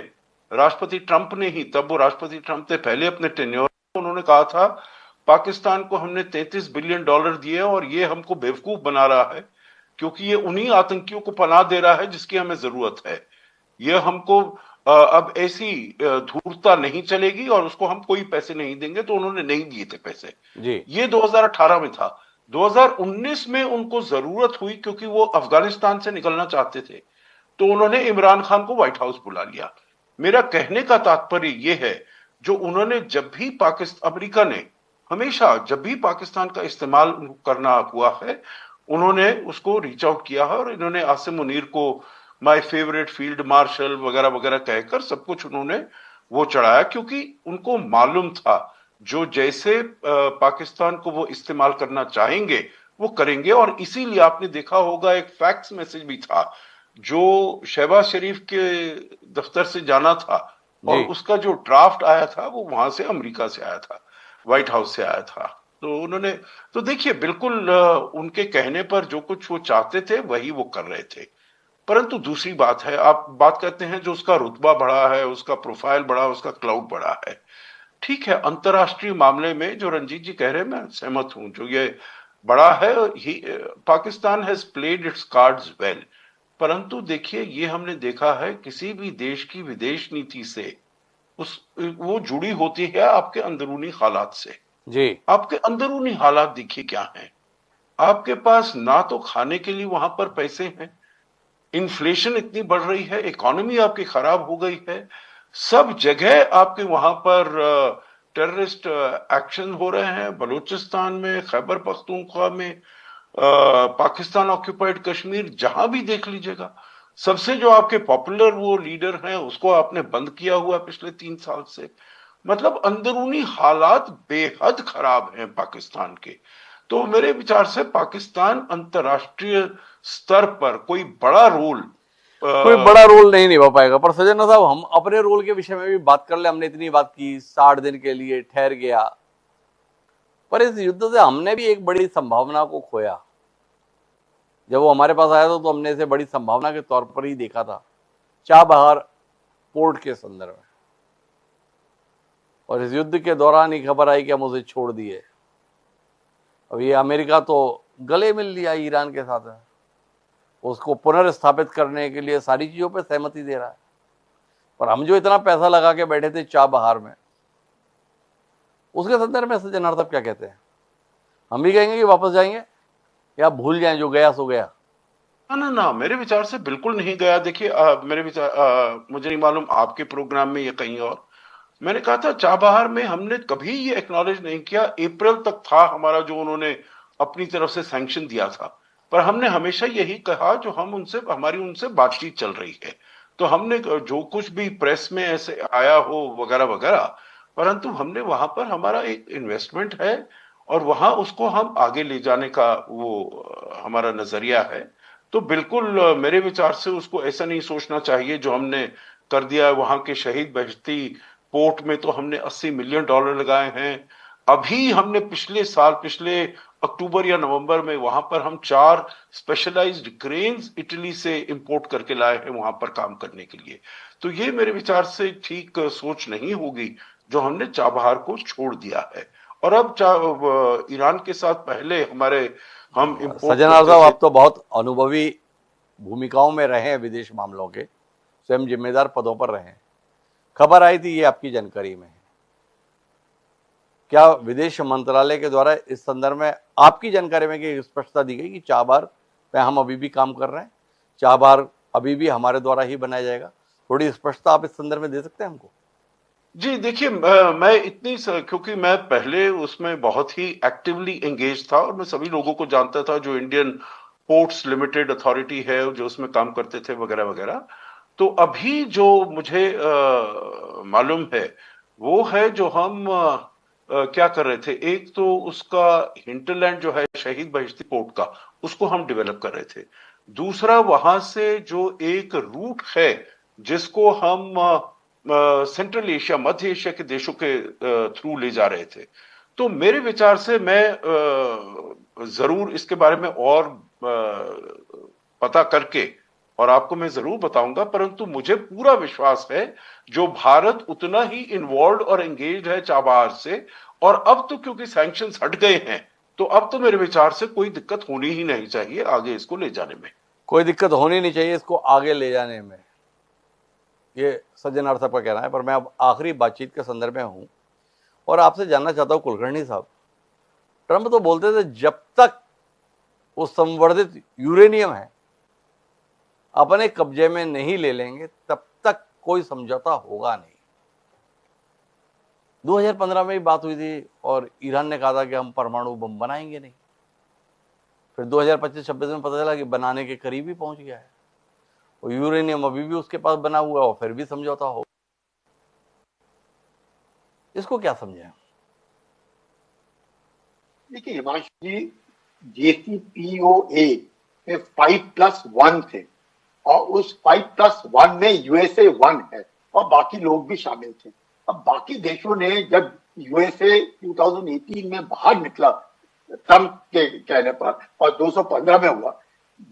राष्ट्रपति ट्रंप ने ही, तब वो राष्ट्रपति ट्रंप थे पहले अपने टेन्योर, उन्होंने कहा था पाकिस्तान को हमने $33 बिलियन दिए और ये हमको बेवकूफ बना रहा है क्योंकि ये उन्हीं आतंकियों को पनाह दे रहा है जिसकी हमें जरूरत है। ये हमको अब ऐसी धूर्तता नहीं चलेगी और उसको हम कोई पैसे नहीं देंगे, तो उन्होंने नहीं दिए थे पैसे जी। ये 2018 में था। 2019 में उनको जरूरत हुई क्योंकि वो अफगानिस्तान से निकलना चाहते थे, तो उन्होंने इमरान खान को व्हाइट हाउस बुला लिया। मेरा कहने का तात्पर्य यह है, जो उन्होंने जब भी अमेरिका ने हमेशा जब भी पाकिस्तान का इस्तेमाल करना हुआ है, उन्होंने उसको रीच आउट किया है, और इन्होंने आसिम मुनीर को माय फेवरेट फील्ड मार्शल वगैरह वगैरह कहकर सब कुछ उन्होंने वो चढ़ाया, क्योंकि उनको मालूम था जो जैसे पाकिस्तान को वो इस्तेमाल करना चाहेंगे वो करेंगे। और इसीलिए आपने देखा होगा एक फैक्स मैसेज भी था जो शहबाज शरीफ के दफ्तर से जाना था, और उसका जो ड्राफ्ट आया था वो वहां से अमेरिका से आया था, व्हाइट हाउस से आया था। तो उन्होंने, तो देखिए बिल्कुल उनके कहने पर जो कुछ वो चाहते थे वही वो कर रहे थे। परंतु दूसरी बात है, आप बात करते हैं जो उसका रुतबा बढ़ा है, उसका प्रोफाइल बढ़ा, उसका क्लाउड बढ़ा है, ठीक है। अंतरराष्ट्रीय मामले में जो रंजीत जी कह रहे हैं मैं सहमत हूं, जो ये बड़ा है, Pakistan has played it's cards well. परंतु देखिए, ये हमने देखा है किसी भी देश की विदेश नीति से वो जुड़ी होती है आपके अंदरूनी हालात से जी। आपके अंदरूनी हालात देखिए क्या हैं। आपके पास ना तो खाने के लिए वहां पर पैसे हैं, इन्फ्लेशन इतनी बढ़ रही है, इकोनॉमी आपकी खराब हो गई है, सब जगह आपके वहां पर टेररिस्ट एक्शन हो रहे हैं, बलूचिस्तान में, खैबर पख्तूनख्वा में, पाकिस्तान ऑक्यूपाइड कश्मीर, जहां भी देख लीजिएगा। सबसे जो आपके पॉपुलर वो लीडर हैं उसको आपने बंद किया हुआ पिछले 3 साल से। मतलब अंदरूनी हालात बेहद खराब हैं पाकिस्तान के। तो मेरे विचार से पाकिस्तान अंतरराष्ट्रीय स्तर पर कोई बड़ा रोल नहीं निभा पाएगा। पर सज्जन साहब, हम अपने रोल के विषय में भी बात कर ले। हमने इतनी बात की, 60 दिन के लिए ठहर गया, पर इस युद्ध से हमने भी एक बड़ी संभावना को खोया। जब वो हमारे पास आया था तो हमने इसे बड़ी संभावना के तौर पर ही देखा था, चाबहार पोर्ट के संदर्भ में। और इस युद्ध के दौरान ही खबर आई कि हम उसे छोड़ दिए। अब ये अमेरिका तो गले मिल लिया ईरान के साथ, उसको पुनर्स्थापित करने के लिए सारी चीजों पे सहमति दे रहा है। पर हम जो इतना पैसा लगा के बैठे थे चाबहार में, उसके संदर्भ में सज्जनार साहब क्या कहते हैं? हम भी कहेंगे कि वापस जाएंगे या भूल जाएं, जो गया सो गया? ना, मेरे विचार से बिल्कुल नहीं गया। देखिए, मेरे विचार, मुझे नहीं मालूम आपके प्रोग्राम में या कहीं और, मैंने कहा था चाबहार में हमने कभी ये एक्नॉलेज नहीं किया। अप्रैल तक था हमारा जो उन्होंने अपनी तरफ से सैंक्शन दिया था, पर हमने हमेशा यही कहा जो हमारी उनसे बातचीत चल रही है। तो हमने जो कुछ भी प्रेस में ऐसे आया हो वगैरह वगैरह, परंतु हमने वहां पर हमारा एक इन्वेस्टमेंट है और वहां उसको हम आगे ले जाने का वो हमारा नजरिया है। तो बिल्कुल मेरे विचार से उसको ऐसा नहीं सोचना चाहिए जो हमने कर दिया है। वहां के शहीद बहश्ती पोर्ट में तो हमने $80 मिलियन लगाए हैं। अभी हमने पिछले अक्टूबर या नवंबर में वहां पर हम 4 स्पेशलाइज्ड क्रेन्स इटली से इंपोर्ट करके लाए हैं वहां पर काम करने के लिए। तो ये मेरे विचार से ठीक सोच नहीं होगी जो हमने चाबहार को छोड़ दिया है। और अब ईरान के साथ पहले हम इंपोर्ट सज्जनार साहब, आप तो बहुत अनुभवी भूमिकाओं में रहे हैं, विदेश मामलों के स्वयं जिम्मेदार पदों पर रहे हैं। खबर आई थी, ये आपकी जानकारी में है? क्या विदेश मंत्रालय के द्वारा इस संदर्भ में आपकी जानकारी में कि स्पष्टता दी गई कि चाबहार पे हम अभी भी काम कर रहे हैं, चाबहार अभी भी हमारे द्वारा ही बनाया जाएगा? थोड़ी स्पष्टता आप इस संदर्भ में दे सकते हैं हमको? जी देखिए, क्योंकि मैं पहले उसमें बहुत ही एक्टिवली एंगेज था और मैं सभी लोगों को जानता था जो इंडियन पोर्ट्स लिमिटेड अथॉरिटी है जो उसमें काम करते थे वगैरह वगैरह। तो अभी जो मुझे मालूम है वो है जो हम क्या कर रहे थे, एक तो उसका हिंटरलैंड जो है शहीद बहिश्ती पोर्ट का, उसको हम डेवलप कर रहे थे। दूसरा, वहां से जो एक रूट है जिसको हम सेंट्रल एशिया, मध्य एशिया के देशों के थ्रू ले जा रहे थे। तो मेरे विचार से मैं जरूर इसके बारे में और पता करके और आपको मैं जरूर बताऊंगा, परंतु मुझे पूरा विश्वास है जो भारत उतना ही इन्वॉल्व और एंगेज है चाबहार से। और अब तो क्योंकि सैंक्शंस हट गए हैं, तो अब तो मेरे विचार से कोई दिक्कत होनी ही नहीं चाहिए आगे इसको ले जाने में। कोई दिक्कत होनी नहीं चाहिए इसको आगे ले जाने में, ये सज्जनार साहब का कहना है। पर मैं अब आखिरी बातचीत के संदर्भ में हूं और आपसे जानना चाहता हूं, कुलकर्णी साहब, ट्रंप तो बोलते थे जब तक वो संवर्धित यूरेनियम है अपने कब्जे में नहीं ले लेंगे तब तक कोई समझौता होगा नहीं। 2015 में ही बात हुई थी और ईरान ने कहा था कि हम परमाणु बम बनाएंगे नहीं। फिर 2025-26 में पता चला कि बनाने के करीब ही पहुंच गया है, और यूरेनियम अभी भी उसके पास बना हुआ है और फिर भी समझौता हो। इसको क्या समझें? देखिए हिमांशु जी, JCPOA में 5+1 थे और उस 5+1 में USA 1 है और बाकी लोग भी शामिल थे। अब बाकी देशों ने, जब USA 2018 में बाहर निकला ट्रंप के कहने पर और 215 में हुआ,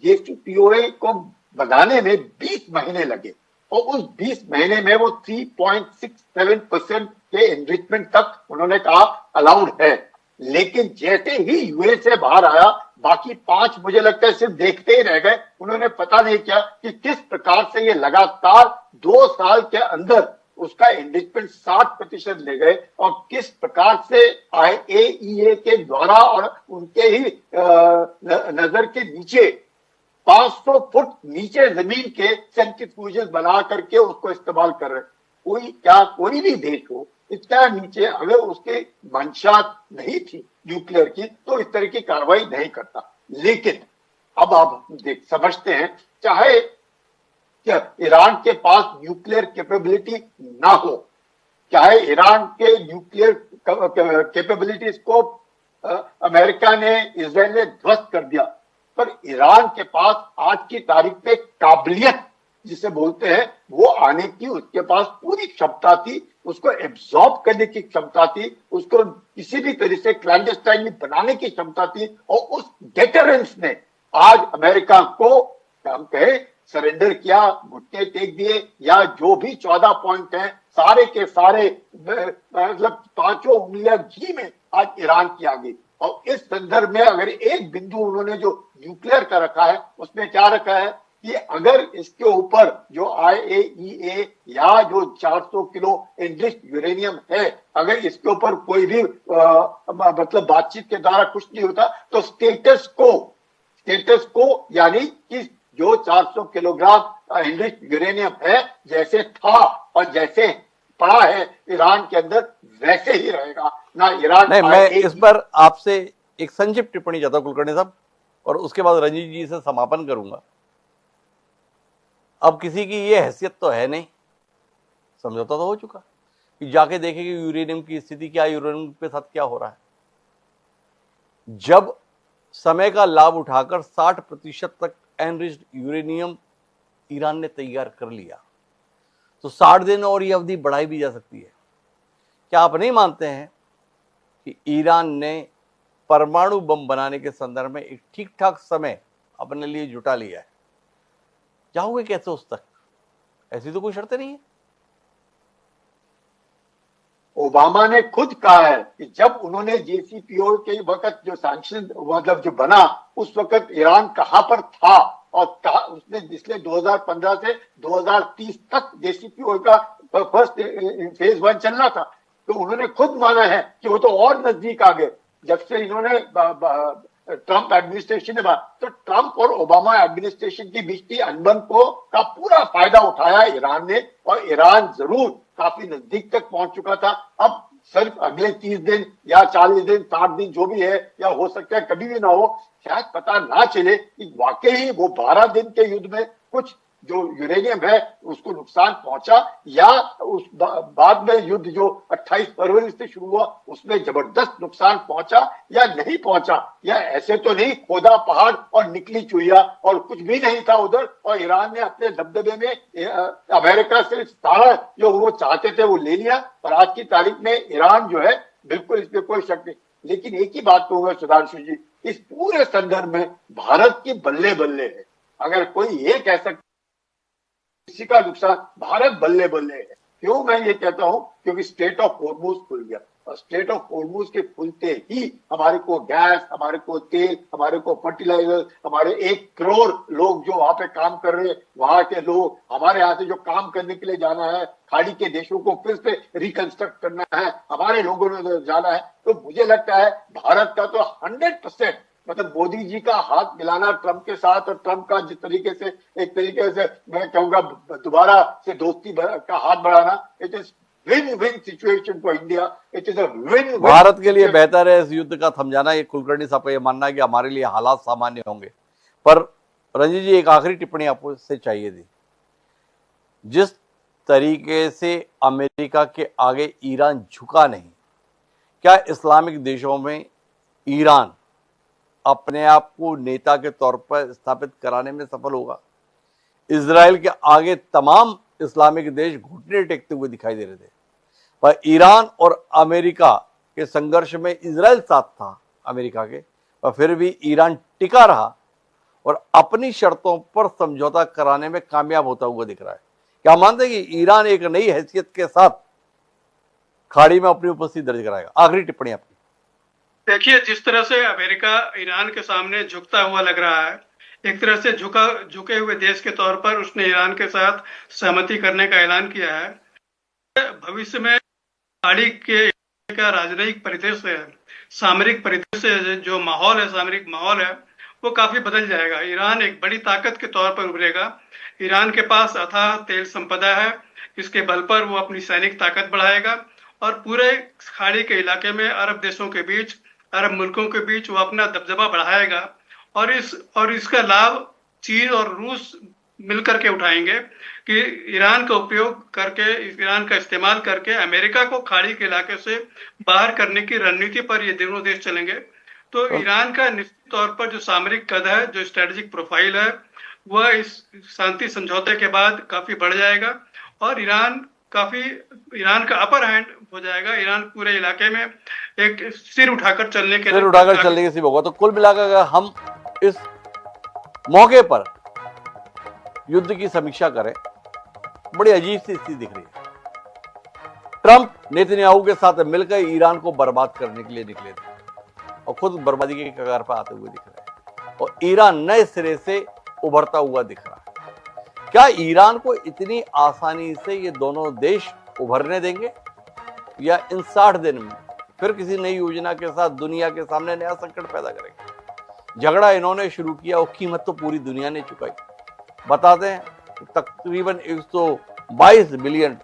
JCPOA को बनाने में 20 महीने लगे और उस 20 महीने में वो 3.67% के एनरिचमेंट तक उन्होंने कहा अलाउड है। लेकिन जैसे ही यूएस से बाहर आया, बाकी 5 मुझे लगता है सिर्फ देखते ही रह गए। उन्होंने पता नहीं किया कि किस प्रकार से ये लगातार 2 साल के अंदर उसका एनरिचमेंट 60% ले गए और किस प्रकार से IAEA के द्वारा और उनके ही नजर के नीचे 500 फुट नीचे जमीन के सेंट्रीफ्यूजेस बना करके उसको इस्तेमाल कर रहे। कोई भी देश हो इतना नीचे, अगर उसके मंशा नहीं थी न्यूक्लियर की तो इस तरह की कार्रवाई नहीं करता। लेकिन अब आप समझते हैं, चाहे क्या ईरान के पास न्यूक्लियर कैपेबिलिटी ना हो, चाहे ईरान के न्यूक्लियर कैपेबिलिटीज को अमेरिका ने, इजराइल ने ध्वस्त कर दिया, पर ईरान के पास आज की तारीख पे काबिलियत जिसे बोलते हैं वो आने की उसके पास पूरी क्षमता थी, उसको एब्जॉर्ब करने की क्षमता थी, उसको किसी भी तरह से क्लैंडस्टाइनली बनाने की क्षमता थी। और उस डेटरेंस ने आज अमेरिका को हम कहे सरेंडर किया, घुटने टेक दिए, या जो भी 14 पॉइंट हैं सारे के सारे मतलब 5 उंगलियां घी में आज ईरान की आ गई। और इस संदर्भ में अगर एक बिंदु उन्होंने जो न्यूक्लियर का रखा है उसमें क्या रखा है कि अगर इसके ऊपर जो IAEA या जो 400 किलो एनरिच्ड यूरेनियम है, अगर इसके ऊपर कोई भी मतलब बातचीत के द्वारा कुछ नहीं होता, तो स्टेटस को यानी कि जो 400 किलोग्राम एनरिच्ड यूरेनियम है जैसे था और जैसे पड़ा है ईरान के अंदर वैसे ही रहेगा ना। ईरान नहीं, मैं इस पर आपसे एक संक्षिप्त टिप्पणी चाहता हूं कुलकर्णी साहब, और उसके बाद रंजीत जी से समापन करूंगा। अब किसी की ये हैसियत तो है नहीं, समझौता तो हो चुका कि जाके देखें कि यूरेनियम की स्थिति क्या, यूरेनियम के साथ क्या हो रहा है। जब समय का लाभ उठाकर 60% तक एनरिच्ड यूरेनियम ईरान ने तैयार कर लिया, तो 60 दिन और ये अवधि बढ़ाई भी जा सकती है। क्या आप नहीं मानते हैं कि ईरान ने परमाणु बम बनाने के संदर्भ में एक ठीक ठाक समय अपने लिए जुटा लिया है? जाओगे कैसे उस तक? ऐसी तो कोई शर्तें नहीं है। ओबामा ने खुद कहा है कि जब उन्होंने JCPOA के वक्त जो सैंक्शन मतलब जो बना, उस वक्त ईरान कहां पर था, और उसने इसलिए 2015 से 2030 तक JCPOA का फर्स्ट फेज 1 चलना था। तो उन्होंने खुद माना है कि वो तो और नजदीक आ गए जब से इन्होंने ट्रंप एडमिनिस्ट्रेशन ने तो ट्रंप और ओबामा एडमिनिस्ट्रेशन के बीच की अनबन का पूरा फायदा उठाया ईरान ने, और ईरान जरूर काफी नजदीक तक पहुंच चुका था। अब सिर्फ अगले 30 दिन या 40 दिन 60 दिन जो भी है, या हो सकता है कभी भी ना हो, शायद पता ना चले कि वाकई वो 12 दिन के युद्ध में कुछ जो यूरेनियम है उसको नुकसान पहुंचा, या उस बाद में युद्ध जो 28 फरवरी से शुरू हुआ उसमें जबरदस्त नुकसान पहुंचा या नहीं पहुंचा, या ऐसे तो नहीं खोदा पहाड़ और निकली चुहिया और कुछ भी नहीं था उधर, और ईरान ने अपने दबदबे में अमेरिका से सारा जो वो चाहते थे वो ले लिया। और आज की तारीख में ईरान जो है बिल्कुल इस पर कोई शक नहीं। लेकिन एक ही बात कहूंगा सुधांशु जी, इस पूरे संदर्भ में भारत की बल्ले बल्ले है। अगर कोई ये कह सकता किसी का नुकसान, भारत बल्ले बल्ले है। क्यों मैं ये कहता हूं? क्योंकि स्ट्रेट ऑफ हॉर्मुज खुल गया, और स्ट्रेट ऑफ हॉर्मुज के खुलते ही हमारे को गैस, हमारे को तेल, हमारे को फर्टिलाइजर, हमारे 1 करोड़ लोग जो वहां पे काम कर रहे हैं, वहां के लोग हमारे यहाँ से जो काम करने के लिए जाना है, खाड़ी के देशों को फिर से रिकंस्ट्रक्ट करना है, हमारे लोगों ने जाना है। तो मुझे लगता है भारत का तो 100% मतलब मोदी जी का हाथ मिलाना ट्रंप के साथ, और ट्रंप का जिस तरीके से एक तरीके से मैं कहूंगा दोबारा से दोस्ती का हाथ बढ़ाना, it is win win situation for India. It is a win. Bharat के लिए बेहतर है इस युद्ध का थम जाना। ये कुलकर्णी साहब का ये मानना है कि हमारे लिए हालात सामान्य होंगे। पर रंजीत जी, एक आखिरी टिप्पणी आपको से चाहिए थी। जिस तरीके से अमेरिका के आगे ईरान झुका नहीं, क्या इस्लामिक देशों में ईरान अपने आप को नेता के तौर पर स्थापित कराने में सफल होगा? इजराइल के आगे तमाम इस्लामिक देश घुटने टेकते हुए दिखाई दे रहे थे, पर ईरान और अमेरिका के संघर्ष में इजराइल साथ था अमेरिका के, पर फिर भी ईरान टिका रहा और अपनी शर्तों पर समझौता कराने में कामयाब होता हुआ दिख रहा है। क्या मानते हैं कि ईरान एक नई हैसियत के साथ खाड़ी में अपनी उपस्थिति दर्ज कराएगा? आखिरी टिप्पणी आपकी। देखिए, जिस तरह से अमेरिका ईरान के सामने झुकता हुआ लग रहा है, एक तरह से झुके हुए देश के तौर पर उसने ईरान के साथ सहमति करने का ऐलान किया है। भविष्य में खाड़ी के का राजनयिक परिदृश्य है, सामरिक परिदृश्य, जो माहौल है, सामरिक माहौल है, वो काफी बदल जाएगा। ईरान एक बड़ी ताकत के तौर पर उभरेगा। ईरान के पास अथाह तेल संपदा है, इसके बल पर वो अपनी सैनिक ताकत बढ़ाएगा और पूरे खाड़ी के इलाके में अरब देशों के बीच, अरब मुल्कों के बीच वो अपना दबदबा बढ़ाएगा। और इसका लाभ चीन और रूस मिलकर के उठाएंगे कि ईरान का उपयोग करके, ईरान का इस्तेमाल करके अमेरिका को खाड़ी के इलाके से बाहर करने की रणनीति पर ये दोनों देश चलेंगे। तो ईरान का निश्चित तौर पर जो सामरिक कद है, जो स्ट्रेटेजिक प्रोफाइल है, वह इस शांति समझौते के बाद काफी बढ़ जाएगा और ईरान का अपर हैंड हो जाएगा। ईरान पूरे इलाके में एक सिर उठाकर चलने के सिर्फ होगा। तो कुल मिलाकर अगर हम इस मौके पर युद्ध की समीक्षा करें, बड़ी अजीब सी स्थिति दिख रही है। ट्रंप नेतन्याहू के साथ मिलकर ईरान को बर्बाद करने के लिए निकले थे और खुद बर्बादी के कगार पर आते हुए दिख रहे हैं, और ईरान नए सिरे से उभरता हुआ दिख रहा है। क्या ईरान को इतनी आसानी से ये दोनों देश उभरने देंगे, या इन 60 दिन में फिर किसी नई योजना के साथ दुनिया के सामने नया संकट पैदा करेंगे? झगड़ा इन्होंने शुरू किया, वो कीमत तो पूरी दुनिया ने चुकाई। बताते हैं कि तकरीबन 122 बिलियन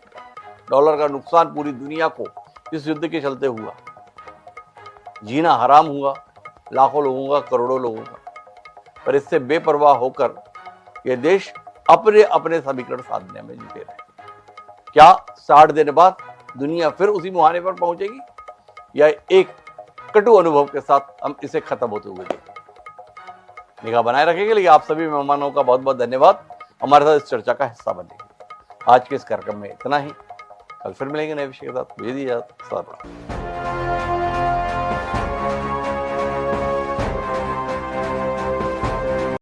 डॉलर का नुकसान पूरी दुनिया को इस युद्ध के चलते हुआ। जीना हराम हुआ लाखों लोगों का, करोड़ों लोगों का, पर इससे बेपरवाह होकर ये देश अपने अपने समीकरण साधने में जुटे रहे। क्या 60 दिन बाद दुनिया फिर उसी मुहाने पर पहुंचेगी, या एक कटु अनुभव के साथ हम इसे खत्म होते हुए देखेंगे? निगाह बनाए रखेंगे। लेकिन आप सभी मेहमानों का बहुत बहुत धन्यवाद हमारे साथ इस चर्चा का हिस्सा बनने। आज के इस कार्यक्रम में इतना ही। कल फिर मिलेंगे नए विषय के साथ। भेज दीजिए।